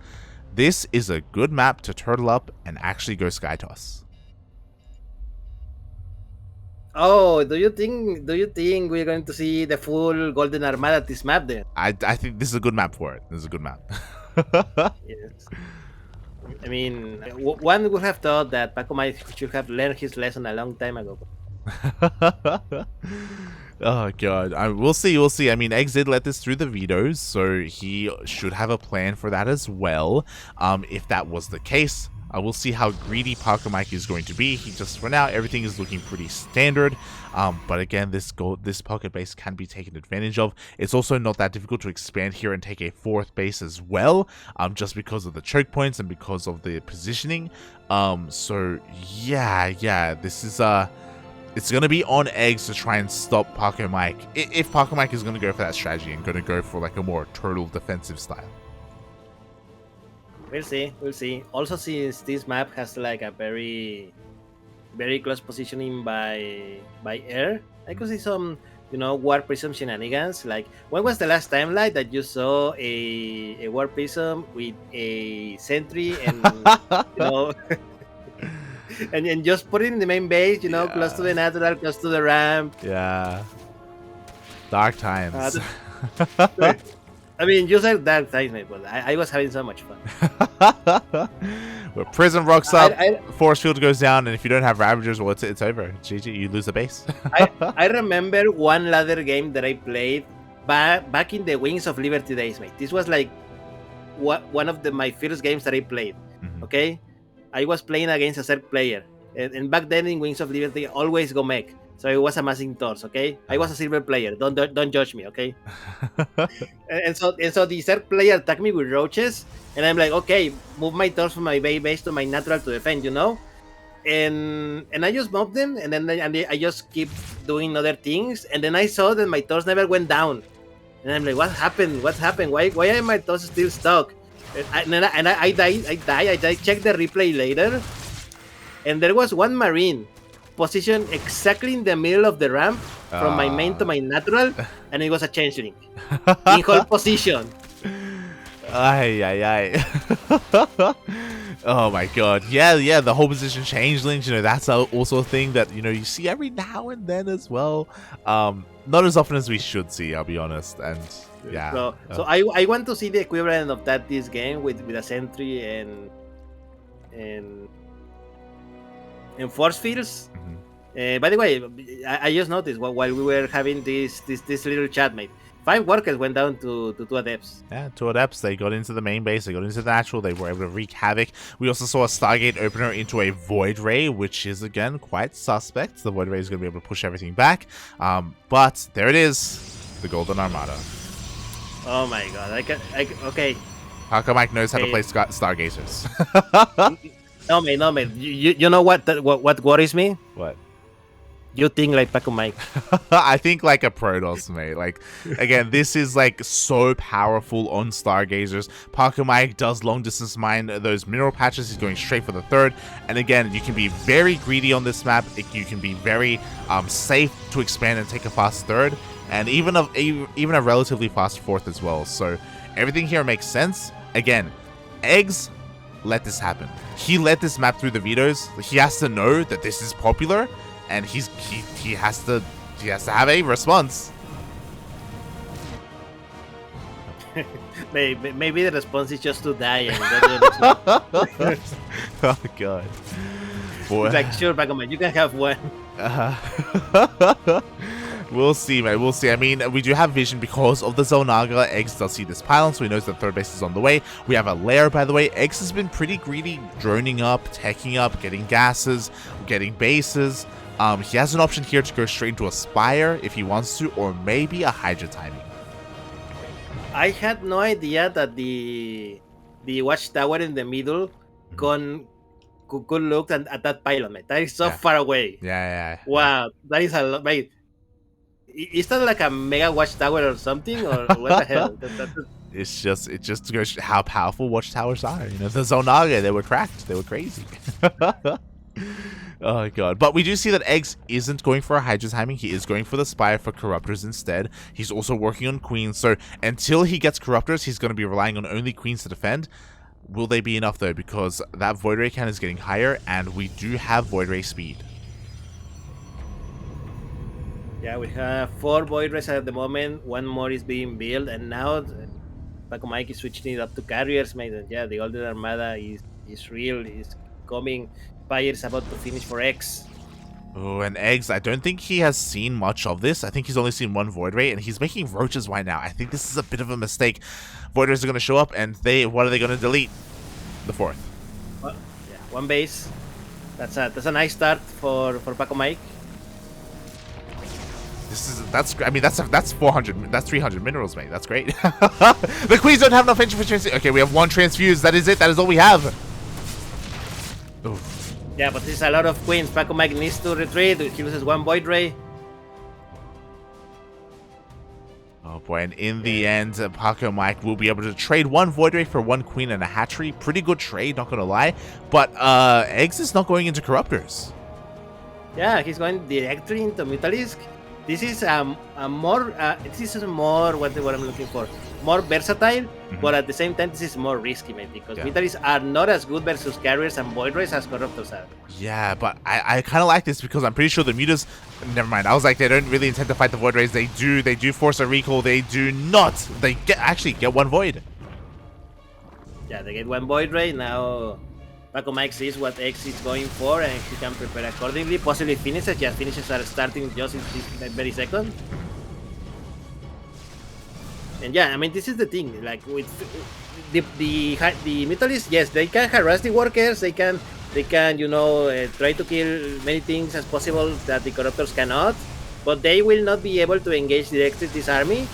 This is a good map to turtle up and actually go sky toss. Oh, do you think we're going to see the full Golden Armada at this map then? I think this is a good map for it. This is a good map. Yes. I mean, one would have thought that Pacomike should have learned his lesson a long time ago. Oh god, we'll see. I mean, Eggs did let this through the vetoes, so he should have a plan for that as well. If that was the case, I will see how greedy Pacomike is going to be. He just, for now, everything is looking pretty standard. But again, this pocket base can be taken advantage of. It's also not that difficult to expand here and take a 4th base as well, just because of the choke points and because of the positioning. So yeah, this is it's going to be on Eggs to try and stop Pacomike, if Pacomike is going to go for that strategy and going to go for like a more turtle defensive style. We'll see. Also, since this map has like a very close positioning by air, I could see some, war prism shenanigans. Like, when was the last time like that you saw a war prism with a sentry and and just put it in the main base, Yeah. close to the natural, close to the ramp. Yeah. Dark times. I mean, just like that times, mate, but I was having so much fun. Where Prism rocks up, Force Field goes down, and if you don't have Ravagers, well, it's over. GG, you lose the base. I remember one ladder game that I played back in the Wings of Liberty days, mate. This was like one of my first games that I played. Mhm. Okay, I was playing against a Zerg player, and back then in Wings of Liberty, always go mech. So I was amassing Thors, okay? I was a silver player. Don't judge me, okay? and so the Zerg player attacked me with roaches, and I'm like, okay, move my Thors from my base to my natural to defend, And I just mobbed them, and then I just keep doing other things, and then I saw that my Thors never went down, and I'm like, what happened? Why are my Thors still stuck? And I died. I checked the replay later, and there was one Marine positioned exactly in the middle of the ramp from my main to my natural, and it was a changeling in hold position. Ay. Oh my god. Yeah, the whole position changelings, that's also a thing that, you see every now and then as well. Not as often as we should see, I'll be honest. And yeah. So I want to see the equivalent of that this game with a sentry and force fields. Mm-hmm. By the way, I just noticed while we were having this little chat, mate, 5 workers went down to 2 adepts. Yeah, 2 adepts. They got into the main base. They got into the natural. They were able to wreak havoc. We also saw a Stargate opener into a Void Ray, which is, again, quite suspect. The Void Ray is going to be able to push everything back. But there it is. The Golden Armada. Oh my god. Okay. Pacomike knows how to play Stargazers. No, mate. You know what worries me? What? You think like Pacomike. I think like a Protoss, mate. Like, again, this is like so powerful on Stargazers. Pacomike does long distance mine those mineral patches. He's going straight for the 3rd. And again, you can be very greedy on this map. You can be very safe to expand and take a fast 3rd. And even a relatively fast 4th as well. So everything here makes sense. Again, Eggs let this happen. He let this map through the vetoes. He has to know that this is popular. And he has to have a response. Maybe the response is just to die. And Oh god. Boy. It's like, sure, Pacomike, you can have one. We'll see, man. We'll see. I mean, we do have vision because of the Zonaga. Eggs does see this pylon, so he knows that third base is on the way. We have a lair, by the way. Eggs has been pretty greedy, droning up, teching up, getting gases, getting bases. He has an option here to go straight into a Spire if he wants to, or maybe a Hydra timing. I had no idea that the watchtower in the middle could look at that pylon, mate. That is so far away. Yeah. Wow, that is a lot, mate. Is that like a mega watchtower or something, or what the hell? It just goes how powerful watchtowers are. You know, the Zonaga, they were cracked. They were crazy. Oh god. But we do see that Eggs isn't going for a Hydra timing. He is going for the Spire for Corruptors instead. He's also working on Queens. So until he gets Corruptors, he's going to be relying on only Queens to defend. Will they be enough though? Because that Void Ray count is getting higher, and we do have Void Ray speed. Yeah, we have 4 Void Rays at the moment. 1 more is being built, and now Pacomike is switching it up to carriers, mate. And yeah, the Golden Armada is real. Is coming. Fire is about to finish for X. Oh, and Eggs, I don't think he has seen much of this. I think he's only seen 1 Void Ray, and he's making Roaches right now. I think this is a bit of a mistake. Void Rays are going to show up, and what are they going to delete? The 4th. Well, yeah, 1 base. That's a nice start for Pacomike. That's 400. That's 300 minerals, mate. That's great. The Queens don't have enough engine for transfuse. Okay, we have 1 transfuse. That is it. That is all we have. Oof. Yeah, but this is a lot of Queens. Pacomike needs to retreat. He loses 1 Void Ray. Oh boy, and in the end, Pacomike will be able to trade 1 Void Ray for 1 Queen and a Hatchery. Pretty good trade, not gonna lie. But Eggs is not going into Corruptors. Yeah, he's going directly into Mutalisk. This is more what I'm looking for. More versatile, but at the same time, this is more risky, mate, because Mutalisks are not as good versus carriers and Void Rays as Corruptors are. Yeah, but I kind of like this because I'm pretty sure the Mutas. Never mind. I was like, they don't really intend to fight the Void Rays. They do force a recall. They do not. They actually get 1 Void. Yeah, they get 1 Void Ray now. Pacomike sees what X is going for, and he can prepare accordingly. Possibly finishes. Yeah, finishes are starting just in this very second. And yeah, I mean, this is the thing. Like with the Mutalisks, yes, they can harass the workers. They can try to kill many things as possible that the Corruptors cannot. But they will not be able to engage directly this army,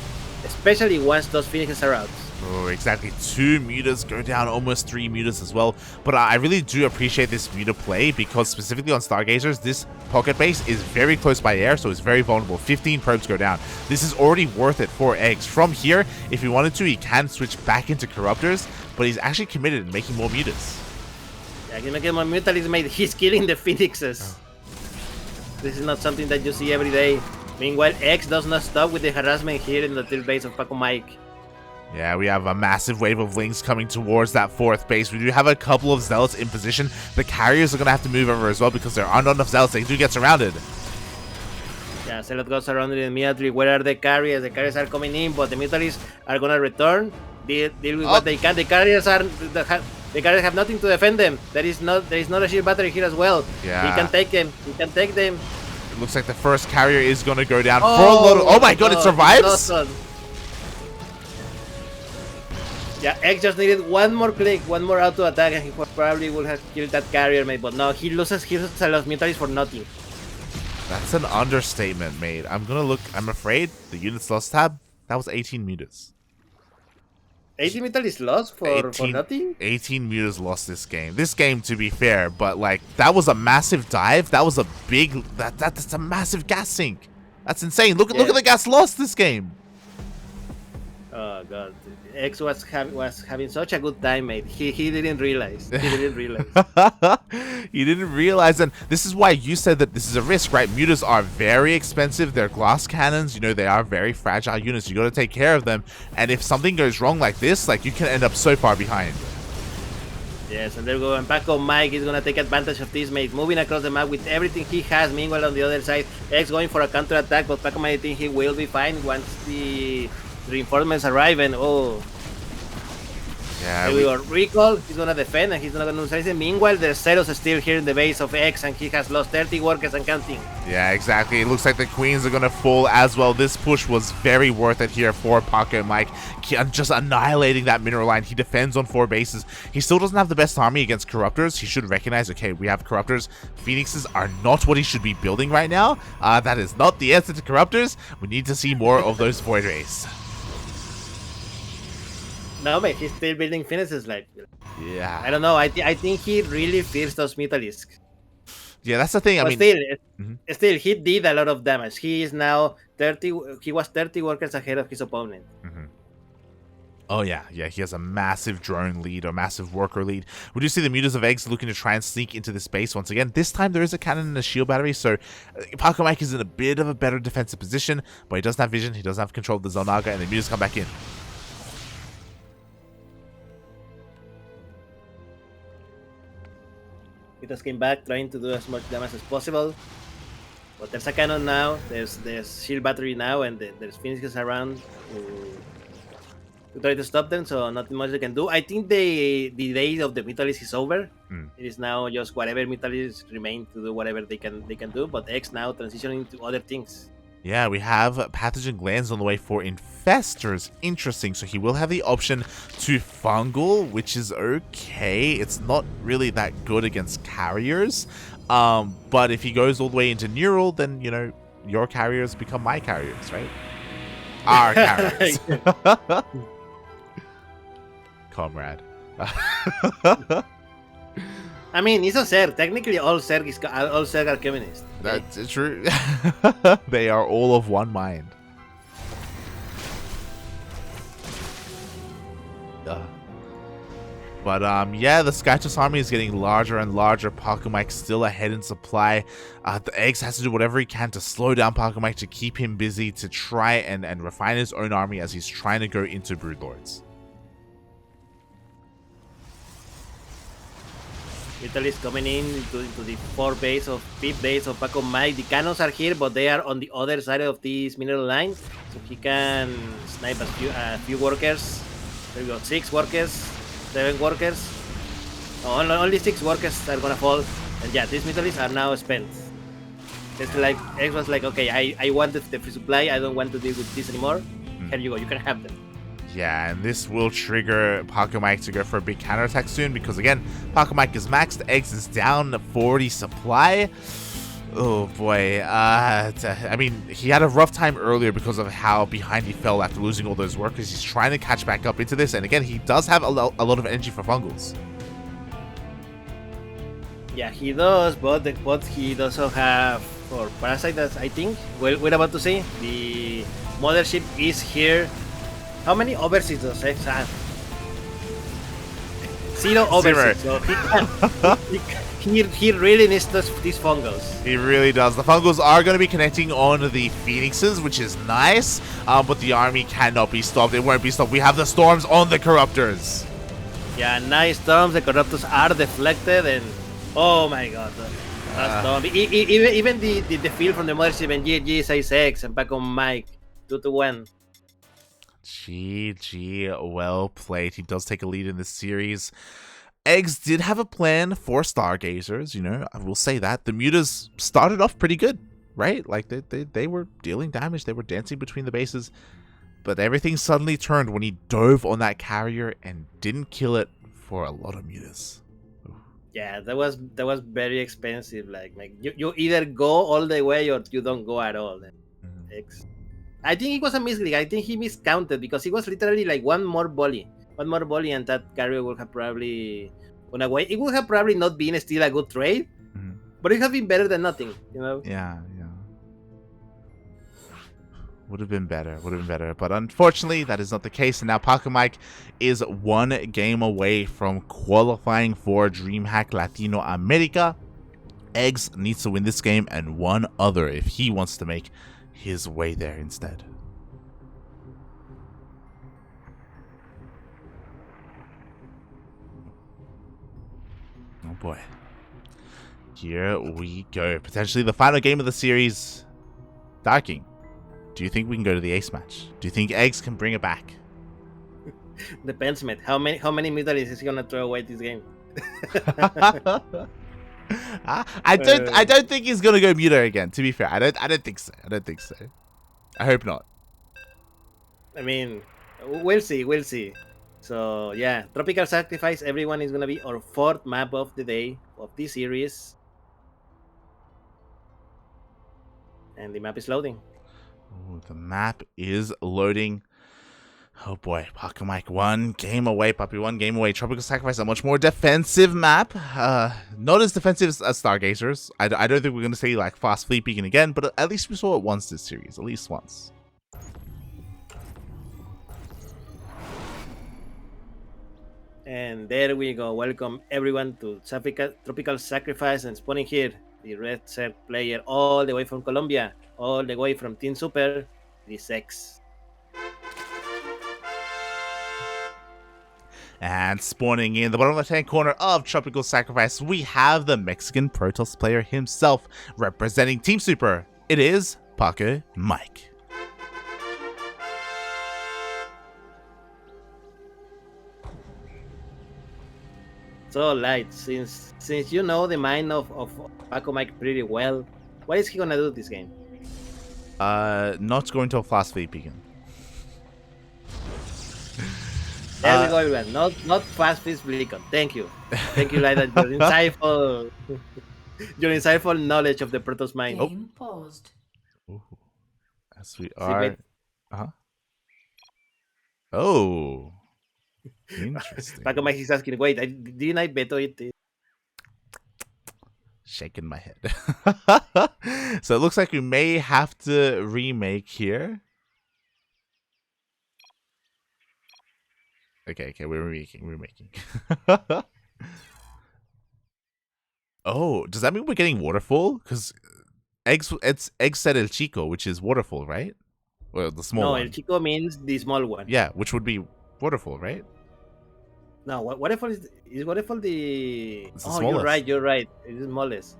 especially once those finishes are out. Oh, exactly. 2 Mutas go down, almost 3 Mutas as well. But I really do appreciate this Muta play because specifically on Stargazers, this pocket base is very close by air, so it's very vulnerable. 15 probes go down. This is already worth it for Eggs. From here, if he wanted to, he can switch back into Corruptors, but he's actually committed in making more Mutas. Yeah, he's making more Mutalisks, mate. He's killing the Phoenixes. This is not something that you see every day. Meanwhile, X does not stop with the harassment here in the third base of Pacomike. Yeah, we have a massive wave of Lings coming towards that 4th base. We do have a couple of Zealots in position. The carriers are going to have to move over as well because there aren't enough Zealots. They do get surrounded. Yeah, Zealot goes surrounded immediately. Where are the carriers? The carriers are coming in, but the Mutalisks are going to return. Deal with what they can. The carriers have nothing to defend them. There is not a shield battery here as well. Yeah. He can take them. It looks like the first carrier is going to go down for a lot of... Oh my god, it survives? Yeah, X just needed 1 more click, 1 more auto attack, and he probably would have killed that carrier, mate. But no, he loses a lot of Mutalisks for nothing. That's an understatement, mate. I'm afraid the units lost tab. That was 18 Mutas. 18 Mutalisks lost for nothing? 18 Mutas lost this game. This game, to be fair, but like that was a massive dive. That was a big. That's a massive gas sink. That's insane. Look at the gas lost this game. Oh god, X was having such a good time, mate. He didn't realize. He didn't realize. He didn't realize, and this is why you said that this is a risk, right? Mutas are very expensive. They're glass cannons. You know, they are very fragile units. You got to take care of them. And if something goes wrong like this, like you can end up so far behind. Yes, and there we go. And Pacomike is gonna take advantage of this, mate. Moving across the map with everything he has. Meanwhile, on the other side, X going for a counter attack, but Pacomike thinks he will be fine once the reinforcements arrive. And Yeah, we got recall. He's gonna defend and he's not gonna neutralize it. Meanwhile, there's Zeros still here in the base of X, and he has lost 30 workers and counting. Yeah, exactly. It looks like the queens are gonna fall as well. This push was very worth it here for Pacomike. Just annihilating that mineral line. He defends on 4 bases. He still doesn't have the best army against Corruptors. He should recognize, okay, we have Corruptors. Phoenixes are not what he should be building right now. That is not the answer to Corruptors. We need to see more of those Void Rays. No, but he's still building Phoenixes. Like, yeah, I don't know. I think he really fears those Mutalisks. Yeah, that's the thing. I mean, still, he did a lot of damage. He is now 30. He was 30 workers ahead of his opponent. Oh yeah, he has a massive drone lead or massive worker lead. We do see the Mutas of Eggs looking to try and sneak into this base once again. This time there is a cannon and a shield battery, so Pacomike is in a bit of a better defensive position, but he doesn't have vision, he doesn't have control of the Zelnaga, and the Mutas come back in. Mutas came back trying to do as much damage as possible. But there's a cannon now, there's shield battery now, and there's Phoenixes around to try to stop them, so nothing much they can do. I think the day of the Mutalisk is over. It is now just whatever Mutalisk remain to do whatever they can do, but X now transitioning to other things. Yeah, we have Pathogen Glands on the way for Infestors. Interesting. So he will have the option to Fungal, which is okay. It's not really that good against carriers. But if he goes all the way into Neural, then, you know, your carriers become my carriers, right? Our carriers. Comrade. I mean, it's a Zerg. Technically, all Zerg are communist. That's true. They are all of one mind. But yeah, the Skytos army is getting larger and larger. Pacomike still ahead in supply. The Eggs has to do whatever he can to slow down Pacomike, to keep him busy, to try and refine his own army as he's trying to go into Broodlords. Italy is coming into the 5th base of Pacomike. The cannons are here, but they are on the other side of this mineral line, so he can snipe a few workers. There we go, 6 workers, 7 workers. Only 6 workers are gonna fall, and yeah, these Mutalisks are now spent. It's like X was like, okay, I want the free supply. I don't want to deal with this anymore. Here you go, you can have them. Yeah, and this will trigger Pacomike to go for a big counterattack soon, because again, Pacomike is maxed, Eggs is down 40 supply. Oh boy, I mean, he had a rough time earlier because of how behind he fell after losing all those workers. He's trying to catch back up into this, and again, he does have a lot of energy for Fungals. Yeah, he does, but he also have for Parasite, as I think we're about to see. The mothership is here. How many overseas does X have? 0 overseas. So he really needs these Fungals. He really does. The Fungals are going to be connecting on the Phoenixes, which is nice, but the army cannot be stopped. It won't be stopped. We have the Storms on the Corruptors. Yeah, nice Storms. The Corruptors are deflected, and oh my god. Even the field from the mothership and eGGz X and Pacomike 2-1. GG, well played. He does take a lead in this series. Eggs did have a plan for Stargazers, you know, I will say that. The Mutas started off pretty good, right? Like, they were dealing damage, they were dancing between the bases, but everything suddenly turned when he dove on that carrier and didn't kill it for a lot of Mutas. Yeah, that was very expensive. Like you either go all the way or you don't go at all. Eggs. I think it was a misclick. I think he miscounted because it was literally like one more volley, and that carrier would have probably gone away. It would have probably not been still a good trade, but it would have been better than nothing, you know? Yeah. Would have been better, but unfortunately that is not the case, and now Pacomike is 1 game away from qualifying for DreamHack Latino America. Eggs needs to win this game and 1 other if he wants to make his way there instead. Oh boy. Here we go. Potentially the final game of the series. Darking, do you think we can go to the ace match? Do you think Eggs can bring it back? Depends, mate. How many medals is he gonna throw away this game? I don't think he's gonna go Muto again. To be fair, I don't think so. I don't think so. I hope not. I mean, we'll see. We'll see. So yeah, Tropical Sacrifice. Everyone is gonna be our fourth map of the day of this series, and the map is loading. Ooh, the map is loading. Oh boy, Pacomike 1 game away, Puppy 1 game away. Tropical Sacrifice, a much more defensive map. Not as defensive as Stargazers. I don't think we're going to see like fast fleet peeking again, but at least we saw it once this series, at least once. And there we go. Welcome everyone to Tropical Sacrifice, and spawning here the red shirt player all the way from Colombia, all the way from Team Super, the Sex. And spawning in the bottom left-hand corner of Tropical Sacrifice, we have the Mexican Protoss player himself, representing Team Super. It is Pacomike. So, Light, since you know the mind of Pacomike pretty well, what is he gonna do this game? Not going to a fast fleet peeking. There we go, everyone. Not fast fist Beacon. Thank you, Light, your insightful knowledge of the Protoss mind. Game paused. Ooh. As we are. Oh. Interesting. Pacomike is asking, wait, didn't I veto it? Shaking my head. So it looks like we may have to remake here. Okay, we're remaking. Oh, does that mean we're getting Waterfall? Because Egg said El Chico, which is Waterfall, right? Well, the small one. No, El Chico means the small one. Yeah, which would be Waterfall, right? No, Waterfall is Waterfall the... It's the oh, smallest. you're right. It is smallest.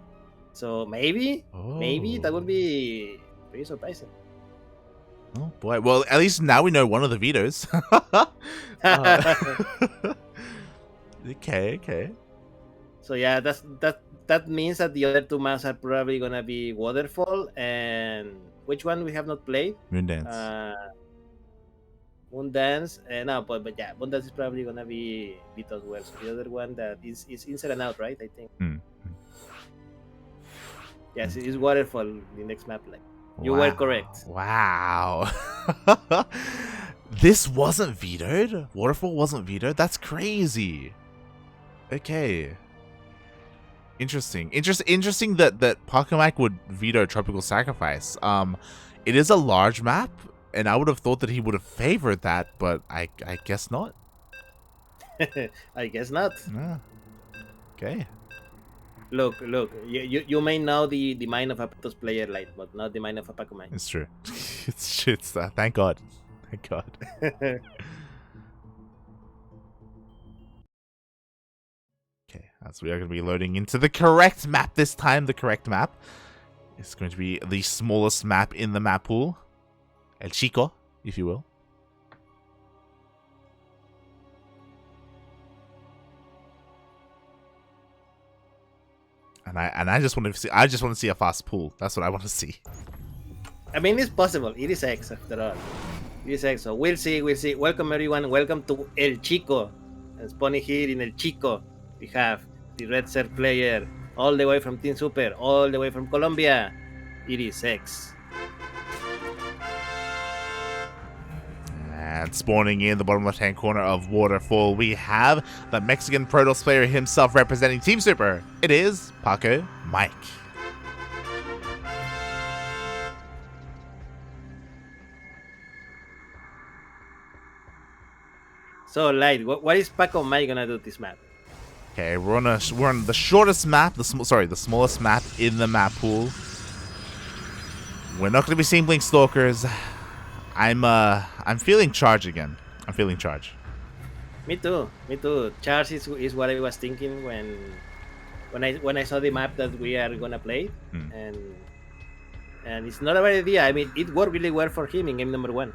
So maybe that would be pretty surprising. Oh boy. Well, at least now we know one of the vetoes. Okay. So yeah, that means that the other two maps are probably gonna be Waterfall, and which one we have not played? Moondance. Moondance. No, but yeah, Moondance is probably gonna be veto as well. So the other one that is inside and out, right? I think. Yes, it is Waterfall. The next map, like. You were correct. Wow. This wasn't vetoed? Waterfall wasn't vetoed? That's crazy. Okay. Interesting that Pacomike would veto Tropical Sacrifice. It is a large map, and I would have thought that he would have favored that, but I guess not. I guess not. Yeah. Okay. Look, you may know the mind of a Protoss player, Light, but not the mind of a Pacomike. It's true. It's thank God. Thank God. Okay, as we are going to be loading into the correct map this time. The correct map is going to be the smallest map in the map pool. El Chico, if you will. And I just want to see a fast pool. That's what I want to see. I mean, it's possible. It is X after all. It is X. So we'll see. Welcome everyone. Welcome to El Chico. And spawning here in El Chico, we have the red shirt player all the way from Team Super, all the way from Colombia. It is X. And spawning in the bottom left-hand corner of Waterfall, we have the Mexican Protoss player himself representing Team Super. It is Pacomike. So, Light, what is Pacomike gonna do this map? Okay, we're on the shortest map, the smallest map in the map pool. We're not gonna be seeing Blink Stalkers. I'm feeling charge again. I'm feeling charge. Me too. Charge is what I was thinking when I saw the map that we are gonna play, and it's not a bad idea. I mean, it worked really well for him in game number 1.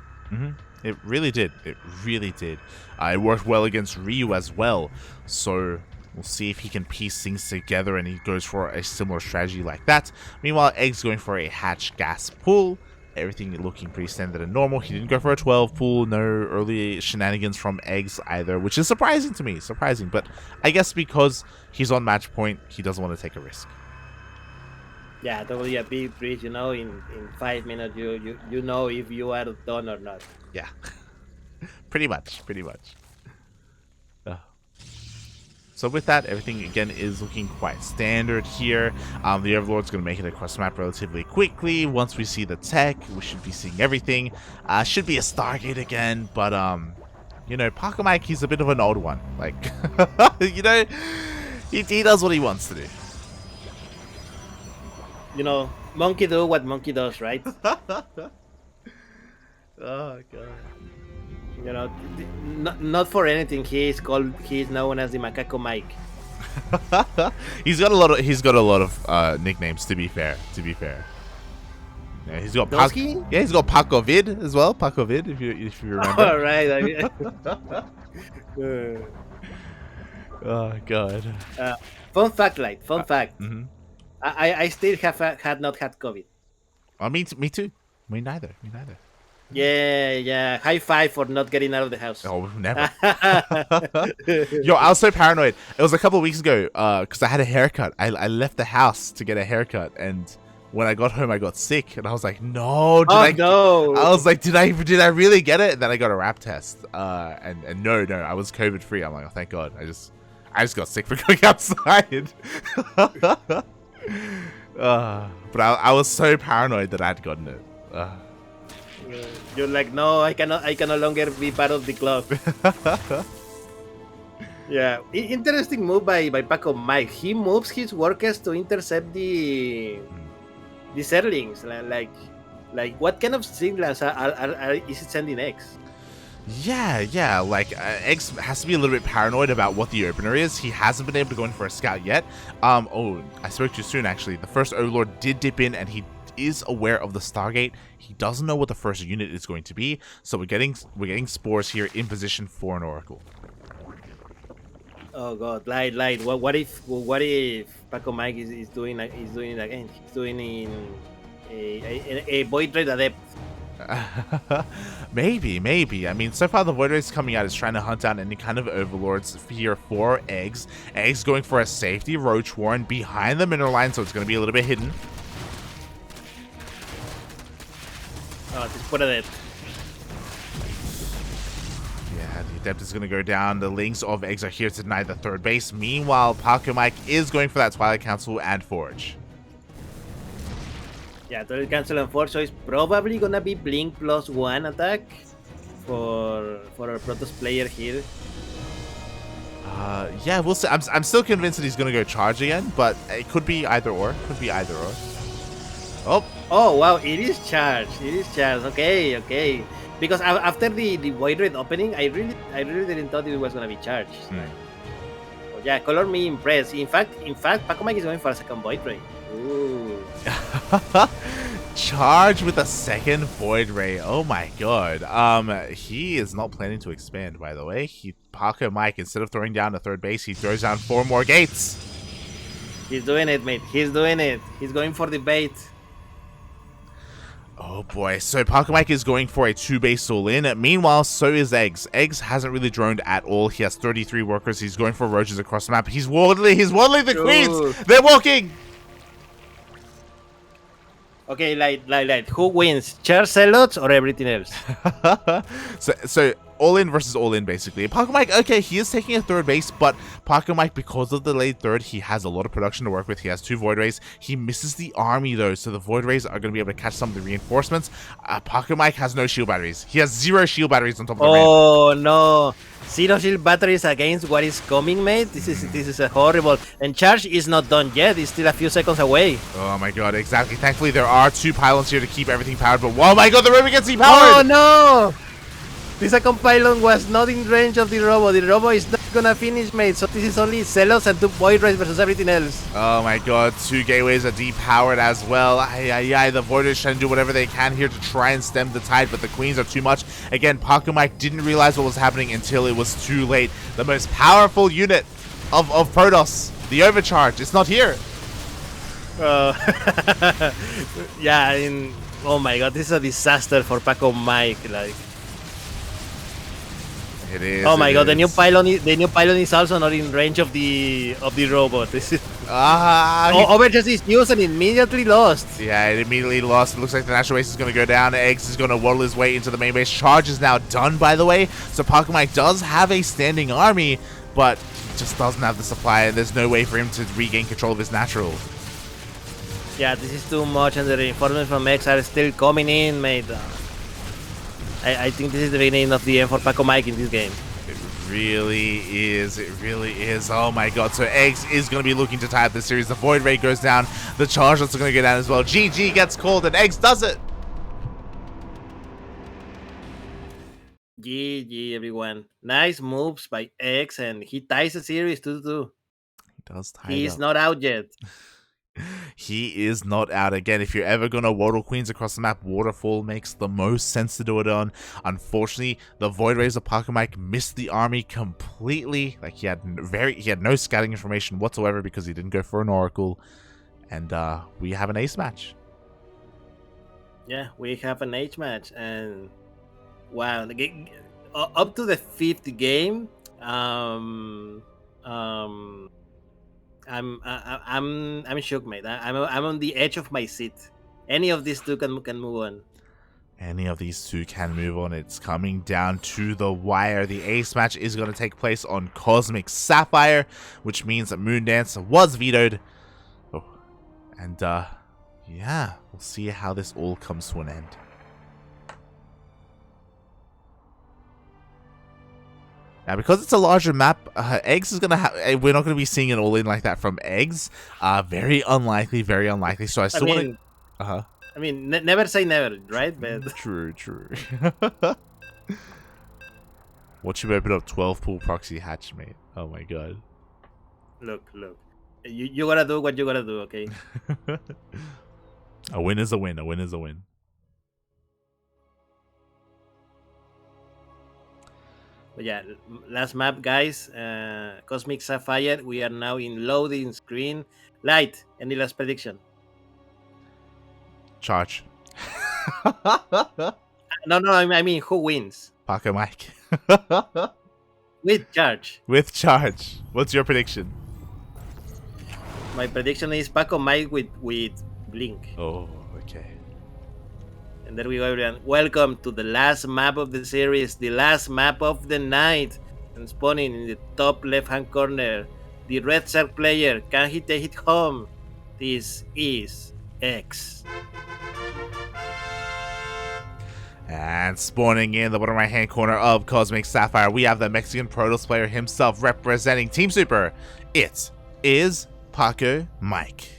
It really did. It really did. It worked well against Ryu as well. So we'll see if he can piece things together and he goes for a similar strategy like that. Meanwhile, Egg's going for a hatch gas pull. Everything looking pretty standard and normal. He didn't go for a 12 pull. No early shenanigans from Eggs either, which is surprising to me. Surprising. But I guess because he's on match point, he doesn't want to take a risk. Yeah, totally a big bridge, you know, in 5 minutes you know if you are done or not. Yeah. Pretty much. So with that, everything again is looking quite standard here. The Overlord's going to make it across the map relatively quickly. Once we see the tech, we should be seeing everything. Should be a Stargate again, but you know, Pacomike, he's a bit of an old one. Like, you know, he does what he wants to do. You know, monkey do what monkey does, right? Oh god. You know, not for anything he's known as the Macaco Mike. He's got a lot of nicknames, to be fair. Yeah, he's got he's got Pacovid as well. Pacovid, if you remember. All right. Oh god. Fun fact. Mm-hmm. I still had not had COVID. Oh, me too. Me neither. Yeah. High five for not getting out of the house. Oh, never. Yo, I was so paranoid. It was a couple of weeks ago, because I had a haircut. I left the house to get a haircut, and when I got home, I got sick, and I was like, no. No. I was like, did I really get it? And then I got a rap test, and no, I was COVID free. I'm like, oh, thank God. I just got sick for going outside. But I was so paranoid that I had gotten it. You're like, no, I can no longer be part of the club. Yeah, interesting move by Pacomike. He moves his workers to intercept the Zerlings. Like what kind of signals is it sending X? Yeah, like Eggs has to be a little bit paranoid about what the opener is. He hasn't been able to go in for a scout yet. Oh, I spoke too soon actually. The first Overlord did dip in and he is aware of the Stargate. He doesn't know what the first unit is going to be, so we're getting spores here in position for an Oracle. Oh god, light. What if Pacomike is doing it again? He's doing in a Void Raid Adept. Maybe. I mean, so far the Void Raid's coming out is trying to hunt down any kind of Overlords here for Eggs. Eggs going for a safety Roach Warren behind the mineral line, so it's going to be a little bit hidden. Oh, just put it. Yeah, the Adept is going to go down. The Lings of Eggs are here to deny the third base. Meanwhile, Pacomike is going for that Twilight Council and Forge. Yeah, Twilight Council and Forge, so it's probably going to be Blink +1 attack for our Protoss player here. Yeah, we'll see. I'm still convinced that he's going to go charge again, but it could be either or. Oh wow, it is charged. Okay. Because after the Void Raid opening, I really didn't thought it was gonna be charged. Oh, yeah, color me impressed. In fact, Pacomike is going for a second Void Raid. Ooh. Charge with a second Void Ray. Oh my god. He is not planning to expand, by the way. Pacomike, instead of throwing down a third base, he throws down 4 more gates. He's doing it, mate. He's going for the bait. Oh boy, so Pacomike is going for a 2-base all-in. Meanwhile, so is Eggs. Eggs hasn't really droned at all. He has 33 workers. He's going for roaches across the map. He's waddling the queens. They're walking. Okay, light. Who wins? Charge Zealots or everything else? So all-in versus all-in, basically. Pacomike, okay, he is taking a third base, but Pacomike, because of the late third, he has a lot of production to work with. He has 2 Void Rays. He misses the army, though, so the Void Rays are going to be able to catch some of the reinforcements. Pacomike has no shield batteries. He has 0 shield batteries on top of the ramp. Oh, no. 0 shield batteries against what is coming, mate. This is a horrible. And charge is not done yet. It's still a few seconds away. Oh, my God, exactly. Thankfully, there are 2 pylons here to keep everything powered, but oh, my God, the Robo gets depowered. Oh, no. The second pylon was not in range of the Robo. The Robo is not gonna finish, mate. So this is only Zelos and 2 Void Rays versus everything else. Oh my god, 2 gateways are depowered as well. The Void Rays trying to do whatever they can here to try and stem the tide, but the Queens are too much. Again, Pacomike didn't realize what was happening until it was too late. The most powerful unit of Protoss, the Overcharge, it's not here. Yeah, oh my god, this is a disaster for Pacomike. Like, it is. Oh my god, the new pylon is also not in range of the robot. This is Overcharge is used and immediately lost. Yeah, it immediately lost. It looks like the natural race is going to go down. eGGz is going to waddle his way into the main base. Charge is now done, by the way. So Pacomike does have a standing army, but he just doesn't have the supply, and there's no way for him to regain control of his natural. Yeah, this is too much, and the reinforcements from eGGz are still coming in, mate. I think this is the beginning of the end for Pacomike in this game. It really is. It really is. Oh my god. So eGGz is going to be looking to tie up this series. The Void Ray goes down. The Charge are going to go down as well. GG gets called, and eGGz does it. GG, everyone. Nice moves by eGGz, and he ties the series 2-2. He does tie He's not out yet. He is not out. Again, if you're ever going to waddle Queens across the map, Waterfall makes the most sense to do it on. Unfortunately, the Void Rays of Pacomike missed the army completely. Like, he had no scouting information whatsoever because he didn't go for an Oracle. And we have an ace match. Yeah, we have an ace match. And wow, up to the 5th game, I'm shook, mate. I'm on the edge of my seat. Any of these two can move on. Any of these two can move on. It's coming down to the wire. The ace match is going to take place on Cosmic Sapphire, which means that Moondance was vetoed. Oh, and yeah, we'll see how this all comes to an end. Now, because it's a larger map, eGGz is going to have... We're not going to be seeing it all in like that from eGGz. Very unlikely, very unlikely. So I still want to... I mean, never say never, right? But True. Watch him open up 12 pool proxy hatch, mate. Oh my god. Look. You gotta do what you gotta do, okay? A win is a win. A win is a win. But yeah, last map, guys. Cosmic Sapphire. We are now in loading screen. Light, any last prediction? Charge. No, I mean, who wins? Pacomike. With Charge. With Charge. What's your prediction? My prediction is Pacomike with Blink. Oh, okay. And there we go, everyone. Welcome to the last map of the series, the last map of the night. And spawning in the top left-hand corner, the Red Shark player. Can he take it home? This is eGGz. And spawning in the bottom right-hand corner of Cosmic Sapphire, we have the Mexican Protoss player himself representing Team Super. It is Pacomike.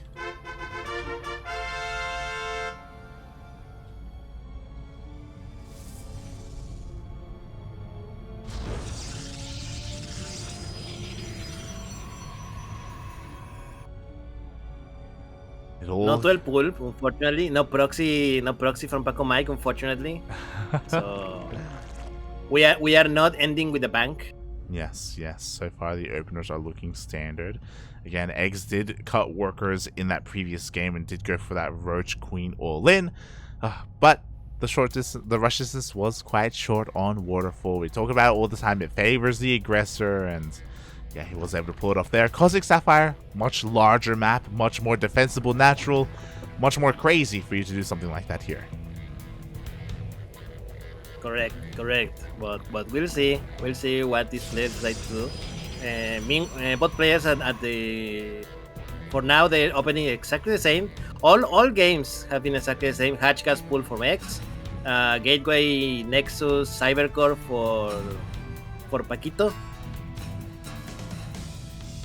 No 12 pool, unfortunately. No proxy from Pacomike, unfortunately. So we are not ending with the bank. Yes. So far the openers are looking standard. Again, eGGz did cut workers in that previous game and did go for that Roach Queen all-in. But the rush distance was quite short on Waterfall. We talk about it all the time. It favors the aggressor, and yeah, he was able to pull it off there. Cosmic Sapphire, much larger map, much more defensible natural, much more crazy for you to do something like that here. Correct. But we'll see what this player decides to do. Both players for now they're opening exactly the same. All games have been exactly the same. Hatchcast pull from eGGz, Gateway, Nexus, Cybercore for Paquito.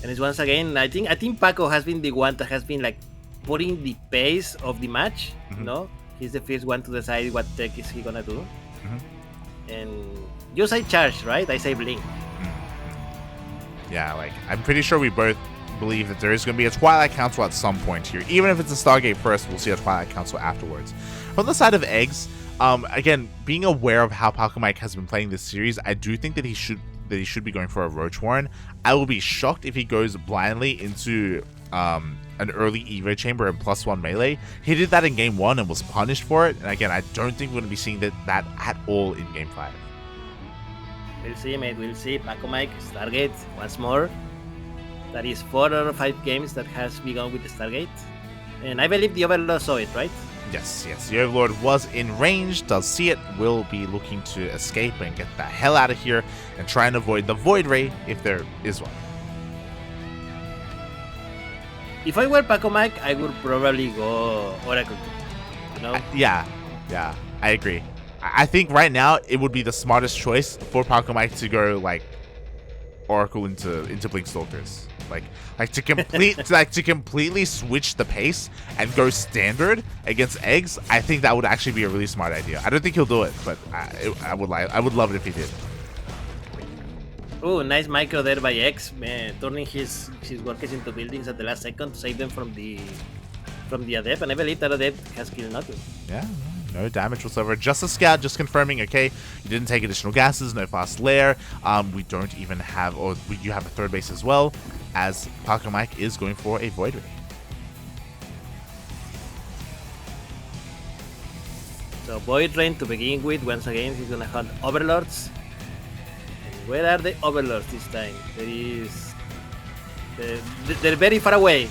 And it's once again, I think Paco has been the one that has been like putting the pace of the match. Mm-hmm. You know, he's the first one to decide what tech is he gonna do. Mm-hmm. And you say Charge, right? I say Blink. Yeah, like, I'm pretty sure we both believe that there is going to be a Twilight Council at some point here. Even if it's a Stargate first, we'll see a Twilight Council afterwards. From the side of eGGz, again, being aware of how Pacomike has been playing this series, I do think that he should be going for a Roach Warren. I will be shocked if he goes blindly into an early Evo chamber and +1 melee. He did that in game 1 and was punished for it. And again, I don't think we're going to be seeing that at all in game 5. We'll see, mate. We'll see. Pacomike, Stargate, once more. That is 4 out of 5 games that has begun with the Stargate. And I believe the Overlord saw it, right? Yes. The Overlord was in range, does see it, will be looking to escape and get the hell out of here and try and avoid the Void Ray if there is one. If I were Pacomike, I would probably go Oracle. You know? Yeah, I agree. I think right now it would be the smartest choice for Pacomike to go like Oracle into Blinkstalkers. Like to completely switch the pace and go standard against eGGz. I think that would actually be a really smart idea. I don't think he'll do it, but I would love it if he did. Oh, nice micro there by X, man, turning his workers into buildings at the last second to save them from the Adept, and I believe that Adept has killed nothing. Yeah, no damage whatsoever. Just a scout, just confirming, okay, you didn't take additional gases, no fast lair. We don't even have, you have a third base as well, as Pacomike is going for a Void Ray. So Void Rain to begin with, once again, he's gonna hunt Overlords. Where are the Overlords this time? They're very far away.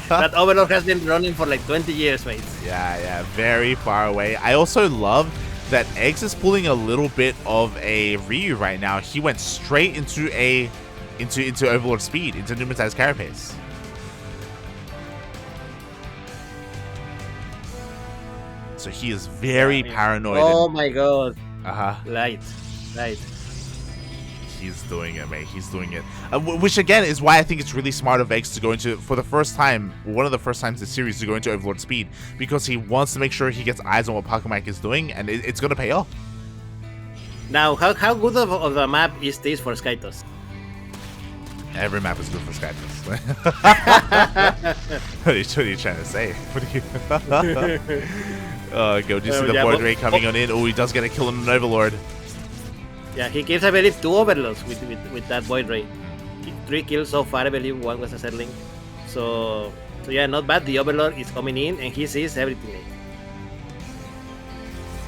That Overlord has been running for like 20 years, mate. Yeah, very far away. I also love that eGGz is pulling a little bit of a Ryu right now. He went straight into Overlord speed, into Numatized Carapace. So he is very paranoid. Oh my god. Light. He's doing it, mate. He's doing it. Which, again, is why I think it's really smart of eGGz to go into, for the first time, one of the first times in the series, to go into Overlord speed. Because he wants to make sure he gets eyes on what Pacomike is doing, and it's going to pay off. Now, how good of a map is this for Skytos? Every map is good for Skytos. What are you trying to say? Go just see the Void Ray coming on in. Oh, he does get a kill on an Overlord. Yeah, he gives, I believe, 2 Overlords with that Void Ray. 3 kills so far, I believe 1 was a Zerling. So yeah, not bad. The Overlord is coming in and he sees everything.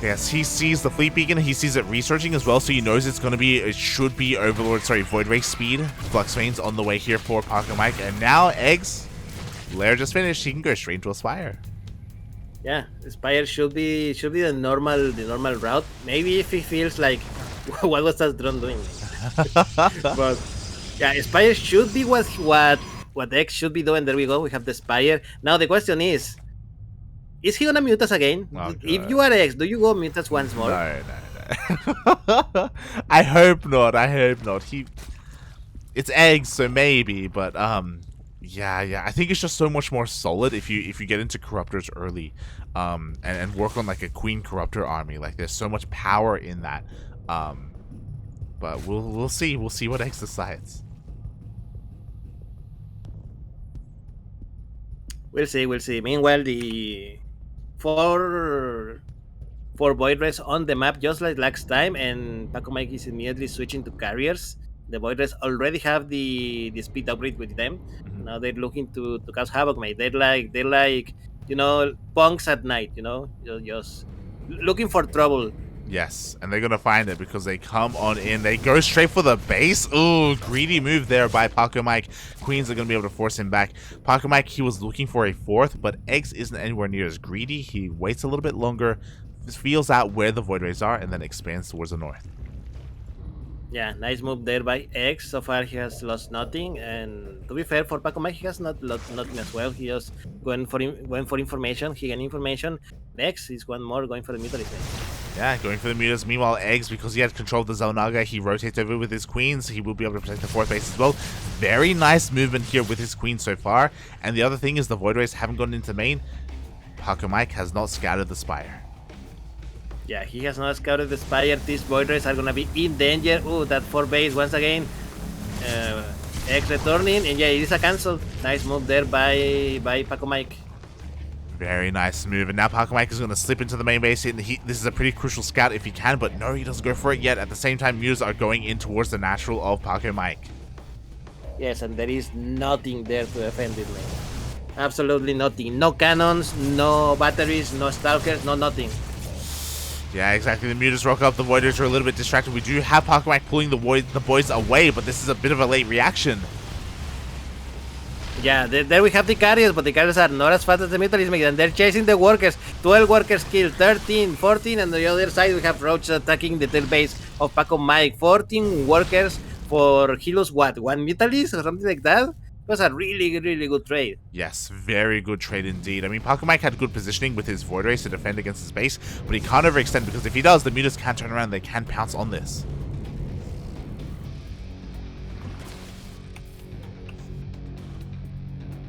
Yes, he sees the Fleet Beacon, he sees it researching as well, so he knows it should be Void Ray speed. Flux Veins on the way here for Pacomike, and now eGGz, Lair just finished, he can go straight into a Spire. Yeah, Spire should be the normal route. Maybe if he feels like, what was that drone doing? But yeah, Spire should be what eGGz should be doing. There we go. We have the Spire. Now the question is he gonna mute us again? Oh, if you are eGGz, do you go mute us once more? No. I hope not. It's eGGz, so maybe, but yeah. I think it's just so much more solid if you get into Corruptors early, and work on like a Queen Corruptor army. Like there's so much power in that. But we'll see. We'll see what eGGz decides. We'll see. Meanwhile, the four Void Rays on the map, just like last time, and Pacomike is immediately switching to carriers. The Void Rays already have the speed upgrade with them. Mm-hmm. Now they're looking to cause havoc, mate. They're like punks at night. Just looking for trouble. Yes, and they're going to find it because they come on in. They go straight for the base. Ooh, greedy move there by Pacomike. Queens are going to be able to force him back. Pacomike, he was looking for a 4th, but eGGz isn't anywhere near as greedy. He waits a little bit longer, feels out where the Void Rays are, and then expands towards the north. Yeah, nice move there by eGGz. So far, he has lost nothing. And to be fair, for Pacomike, he has not lost nothing as well. He just went for information. He gained information. eGGz is one more going for the military phase. Yeah, going for the mutas. Meanwhile, eGGz, because he had control of the Xel'Naga, he rotates over with his queens. He will be able to protect the 4th base as well. Very nice movement here with his queen so far. And the other thing is the Void Rays haven't gone into main. Pacomike has not scouted the Spire. Yeah, he has not scouted the Spire. These Void Rays are going to be in danger. Oh, that 4th base once again. X returning, and yeah, it is a cancel. Nice move there by Pacomike. Very nice move, and now Pacomike is going to slip into the main base, and this is a pretty crucial scout if he can, but no, he doesn't go for it yet. At the same time, mutas are going in towards the natural of Pacomike. Yes, and there is nothing there to defend it, man. Absolutely nothing. No cannons, no batteries, no stalkers, no nothing. Yeah, exactly. The mutas rock up, the Voiders are a little bit distracted. We do have Pacomike pulling the boys away, but this is a bit of a late reaction. Yeah, there we have the carriers, but the carriers are not as fast as the Mutalism, and they're chasing the workers. 12 workers killed, 13, 14, and on the other side we have Roach attacking the tail base of Pacomike. 14 workers for Hilos, what, 1 Mutalist or something like that? It was a really, really good trade. Yes, very good trade indeed. I mean, Pacomike had good positioning with his Void Race to defend against his base, but he can't overextend because if he does, the mutas can turn around, they can pounce on this.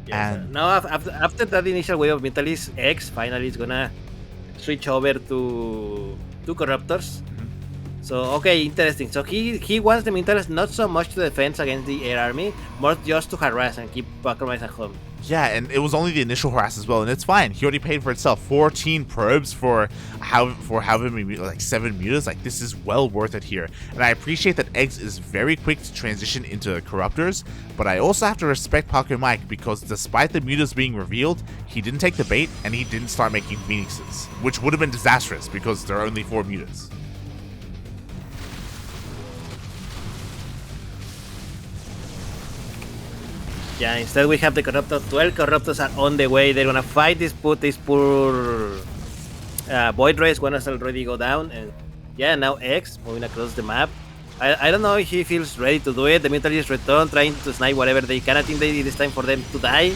Yes, and now after that initial wave of Mutalis, X finally is gonna switch over to Corruptors. So okay, interesting. So he wants the Mutalis not so much to defend against the air army, more just to harass and keep Pacomike at home. Yeah, and it was only the initial harass as well, and it's fine. He already paid for itself. 14 probes for however many, like 7 mutas. Like, this is well worth it here. And I appreciate that eGGz is very quick to transition into Corruptors, but I also have to respect Pacomike because despite the mutas being revealed, he didn't take the bait and he didn't start making Phoenixes, which would have been disastrous because there are only 4 mutas. Yeah, instead we have the Corruptors. 12 Corruptors are on the way. They're gonna fight this poor Void Race. One has already go down, and yeah, now X moving across the map. I don't know if he feels ready to do it. The Mutalists return, trying to snipe whatever they can. I think it is time for them to die.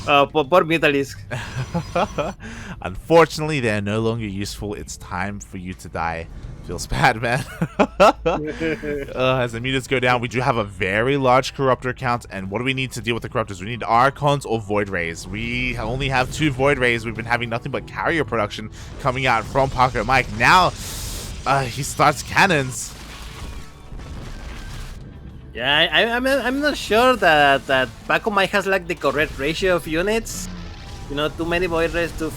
Poor Mutalists. Unfortunately, they are no longer useful. It's time for you to die. Feels bad, man. As the mutas go down, we do have a very large Corruptor count, and what do we need to deal with the Corruptors? We need Archons or Void Rays. We only have 2 Void Rays. We've been having nothing but carrier production coming out from Pacomike. Now, he starts cannons. Yeah, I'm not sure that Pacomike has like the correct ratio of units. You know, too many Void Rays, too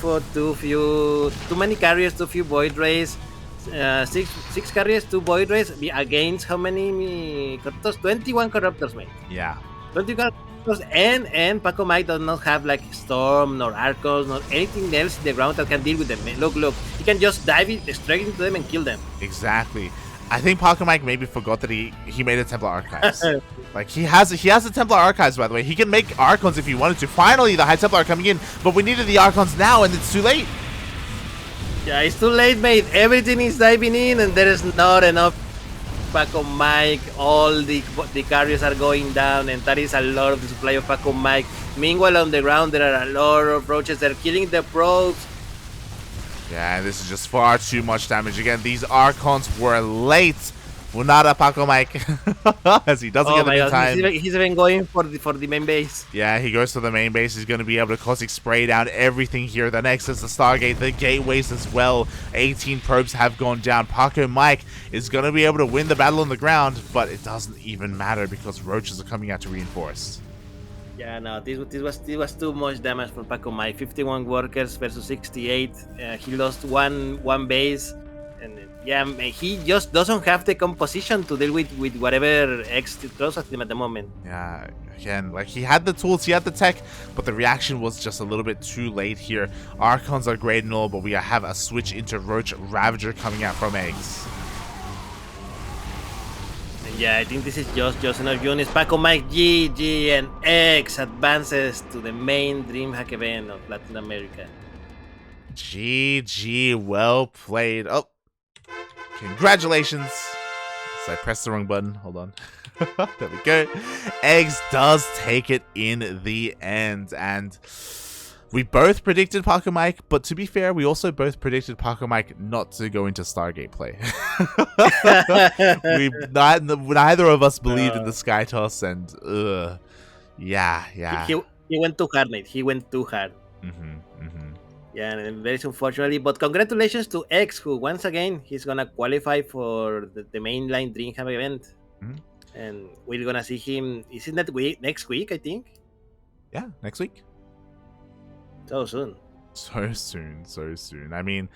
many carriers, too few Void Rays. 6 carriers, 2 Void Rays against how many Corruptors? 21 Corruptors, mate. Yeah. 21 Corruptors, and Pacomike does not have like Storm, nor Archons, nor anything else in the ground that can deal with them. Look, he can just dive straight into them and kill them. Exactly. I think Pacomike maybe forgot that he made a Templar Archives. Like, he has a Templar Archives, by the way. He can make Archons if he wanted to. Finally, the High Templar are coming in, but we needed the Archons now, and it's too late. Yeah, it's too late, mate. Everything is diving in, and there is not enough Pacomike. All the carriers are going down, and that is a lot of the supply of Pacomike. Meanwhile, on the ground, there are a lot of roaches. They're killing the probes. Yeah, this is just far too much damage. Again, these Archons were late. Funada Pacomike, as he doesn't get the main time. He's even going for the main base. Yeah, he goes to the main base. He's going to be able to caustic spray down everything here. The next is the Stargate, the gateways as well. 18 probes have gone down. Pacomike is going to be able to win the battle on the ground, but it doesn't even matter because roaches are coming out to reinforce. Yeah, no, this was too much damage for Pacomike. 51 workers versus 68. He lost one base. And yeah, he just doesn't have the composition to deal with whatever X throws at him at the moment. Yeah, again, like, he had the tools, he had the tech, but the reaction was just a little bit too late here. Archons are great and all, but we have a switch into Roach Ravager coming out from eGGz. And yeah, I think this is just enough units. Pacomike GG and X advances to the main DreamHack event of Latin America. GG, well played. Oh, congratulations. So I pressed the wrong button. Hold on. There we go. eGGz does take it in the end. And we both predicted Pacomike, but to be fair, we also both predicted Pacomike not to go into Stargate play. Neither of us believed in the Sky Toss, and yeah. He went too hard, mate. He went too hard. Yeah, and very unfortunately, but congratulations to eGGz, who once again he's gonna qualify for the mainline DreamHack event. and we're gonna see him. Isn't that next week? I think Yeah, next week. so soon. So soon. I mean,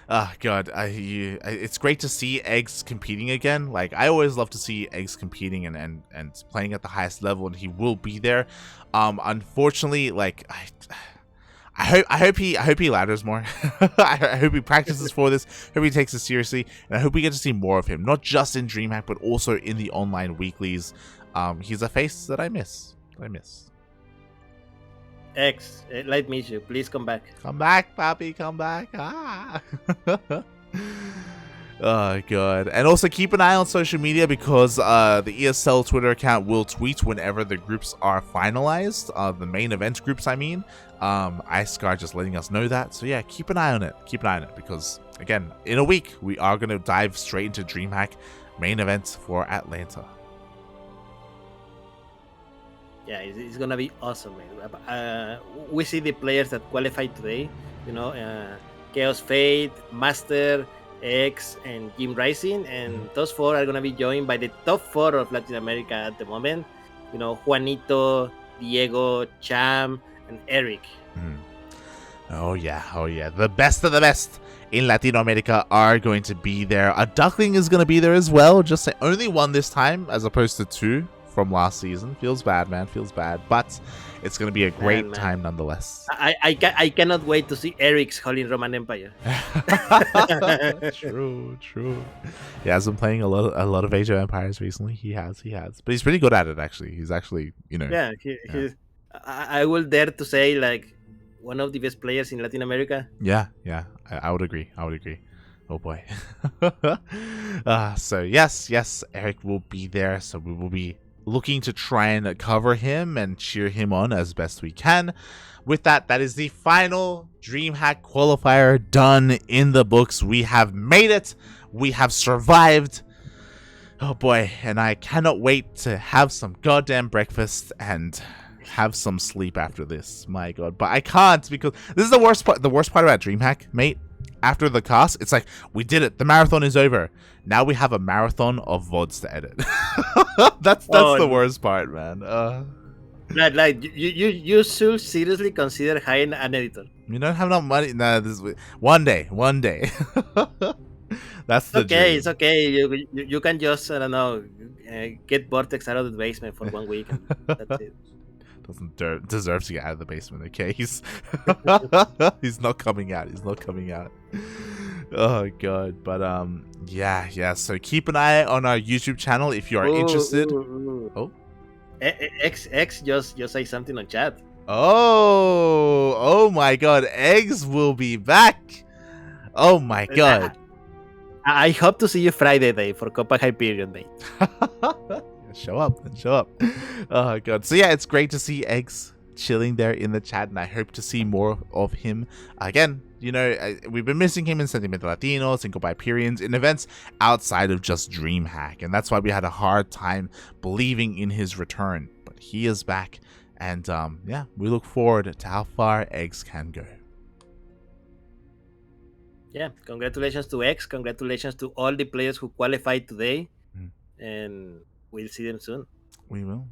God, it's great to see Eggs competing again. Like, I always love to see Eggs competing and playing at the highest level, and he will be there. Unfortunately, like, I hope he ladders more. I hope he practices for this. Hope he takes it seriously, and I hope we get to see more of him, not just in DreamHack, but also in the online weeklies. He's a face that I miss. X, let me you. Please come back. Come back, Papi, come back. Ah. Oh, God. And also keep an eye on social media, because the ESL Twitter account will tweet whenever the groups are finalized. The main event groups, I mean. Iceguard just letting us know that. So yeah, keep an eye on it. Because, again, in a week, we are going to dive straight into DreamHack main events for Atlanta. Yeah, it's gonna be awesome, man. We see the players that qualified today. Chaos Fate, Master, X, and Jim Rising, and those 4 are gonna be joined by the top 4 of Latin America at the moment. Juanito, Diego, Cham, and Eric. Oh yeah. The best of the best in Latin America are going to be there. A Duckling is going to be there as well. Just say only 1 this time, as opposed to 2 from last season. Feels bad, man. But it's going to be a great time nonetheless. I cannot wait to see Eric's Holy Roman Empire. True. He has been playing a lot of Age of Empires recently. He has. But he's pretty good at it, actually. He's actually, Yeah, he's. I will dare to say, like, one of the best players in Latin America. Yeah. I would agree. Oh boy. So yes, Eric will be there. So we will be looking to try and cover him and cheer him on as best we can. With that is the final DreamHack qualifier done in the books. We have made it. We have survived. Oh boy, and I cannot wait to have some goddamn breakfast and have some sleep after this. My God, but I can't, because this is the worst part. The worst part about DreamHack, mate. After the cast, it's like, we did it. The marathon is over. Now we have a marathon of VODs to edit. that's the worst part, man. Like you should seriously consider hiring an editor. You don't have enough money. Nah, one day. That's the dream. It's okay. You can just, I don't know, get Vortex out of the basement for 1 week, and that's it. Doesn't deserve to get out of the basement. Okay, he's not coming out. Oh God, but yeah. So keep an eye on our YouTube channel if you are interested. Oh, X just say something on chat. Oh my God, Eggs will be back. Oh my God. I hope to see you Friday day for Copa Hyperion day. Show up. Oh God. So yeah, it's great to see Eggs chilling there in the chat, and I hope to see more of him again. We've been missing him in Sentimiento Latinos and Copa Hyperions, in events outside of just DreamHack, and that's why we had a hard time believing in his return. But he is back, and yeah, we look forward to how far Eggs can go. Yeah, congratulations to X. Congratulations to all the players who qualified today, and we'll see them soon. We will.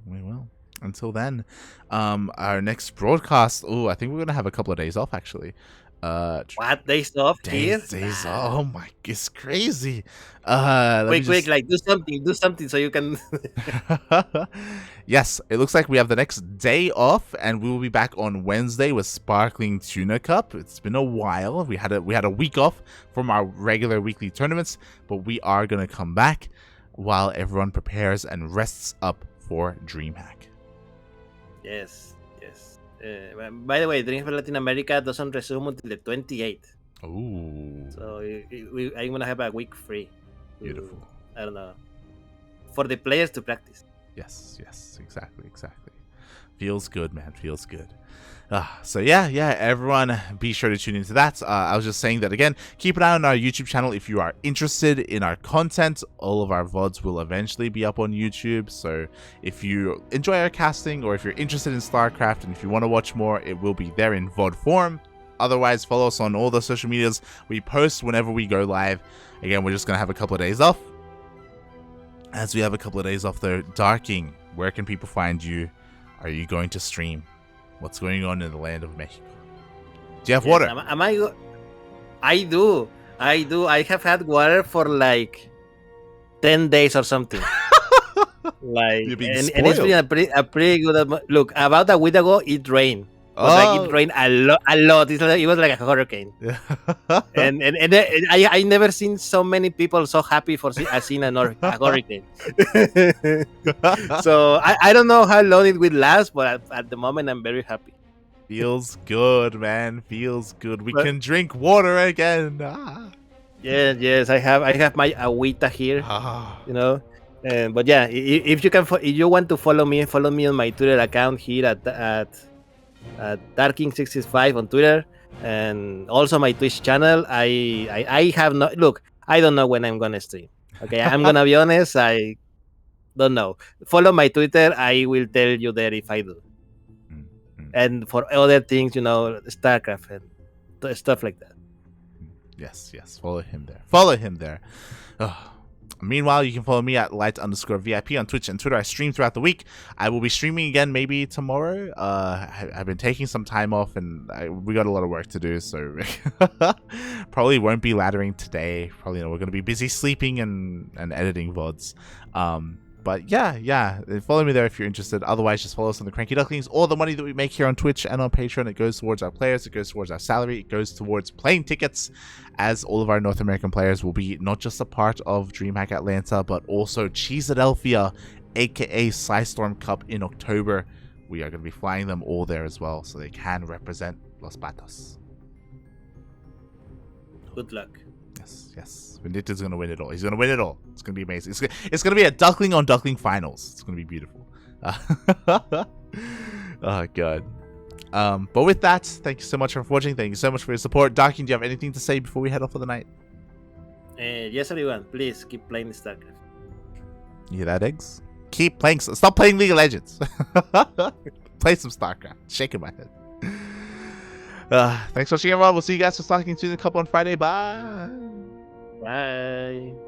Until then, our next broadcast. Oh, I think we're gonna have a couple of days off, actually. What, days off? Days off. Oh my, it's crazy. Quick, like do something so you can. Yes, it looks like we have the next day off, and we will be back on Wednesday with Sparkling Tuna Cup. It's been a while. We had a week off from our regular weekly tournaments, but we are gonna come back while everyone prepares and rests up for DreamHack. Yes. By the way, DreamHack Latin America doesn't resume until the 28th. Ooh. So I'm gonna have a week free. Beautiful. I don't know. For the players to practice. Yes, exactly. Feels good, man. Feels good. So yeah, everyone be sure to tune into that. I was just saying that again, keep an eye on our YouTube channel if you are interested in our content. All of our VODs will eventually be up on YouTube, so if you enjoy our casting, or if you're interested in StarCraft and if you want to watch more, it will be there in VOD form. Otherwise, follow us on all the social medias. We post whenever we go live. Again, we're just gonna have a couple of days off, as we have a couple of days off there, Darking, where can people find you? Are you going to stream? What's going on in the land of Mexico? Do you have water? I do. I have had water for like 10 days or something. Like, You're being and it's been a pretty good. Look, about a week ago, it rained. Like it rained a lot. It was like a hurricane. and I never seen so many people so happy for seeing a hurricane. So I don't know how long it will last, but at the moment I'm very happy. Feels good, man. Feels good. We can drink water again. Yes. I have my agüita here. You know. But yeah, if you want to follow me on my Twitter account here at Darking665 on Twitter, and also my Twitch channel. I have no look. I don't know when I'm gonna stream. Okay, I'm gonna be honest. I don't know. Follow my Twitter. I will tell you there if I do. And for other things, StarCraft and stuff like that. Yes. Follow him there. Meanwhile, you can follow me at light_VIP on Twitch and Twitter. I stream throughout the week. I will be streaming again maybe tomorrow. I've been taking some time off, and we got a lot of work to do, so probably won't be laddering today. Probably we're going to be busy sleeping and editing VODs. But yeah, follow me there if you're interested. Otherwise, just follow us on the CranKy Ducklings. All the money that we make here on Twitch and on Patreon, it goes towards our players, it goes towards our salary, it goes towards plane tickets, as all of our North American players will be not just a part of DreamHack Atlanta, but also Cheesadelphia, aka Psystorm Cup in October. We are going to be flying them all there as well, so they can represent Los Patos. Good luck. Yes. Vendita's going to win it all. He's going to win it all. It's going to be amazing. It's going to be a Duckling on Duckling finals. It's going to be beautiful. Oh, God. But with that, thank you so much for watching. Thank you so much for your support. Darking, do you have anything to say before we head off for the night? Yes, everyone. Please keep playing StarCraft. You hear that, Eggs? Keep playing. Stop playing League of Legends. Play some StarCraft. Shaking my head. Thanks for watching, everyone. We'll see you guys for Starking 2 in a couple on Friday. Bye. Bye.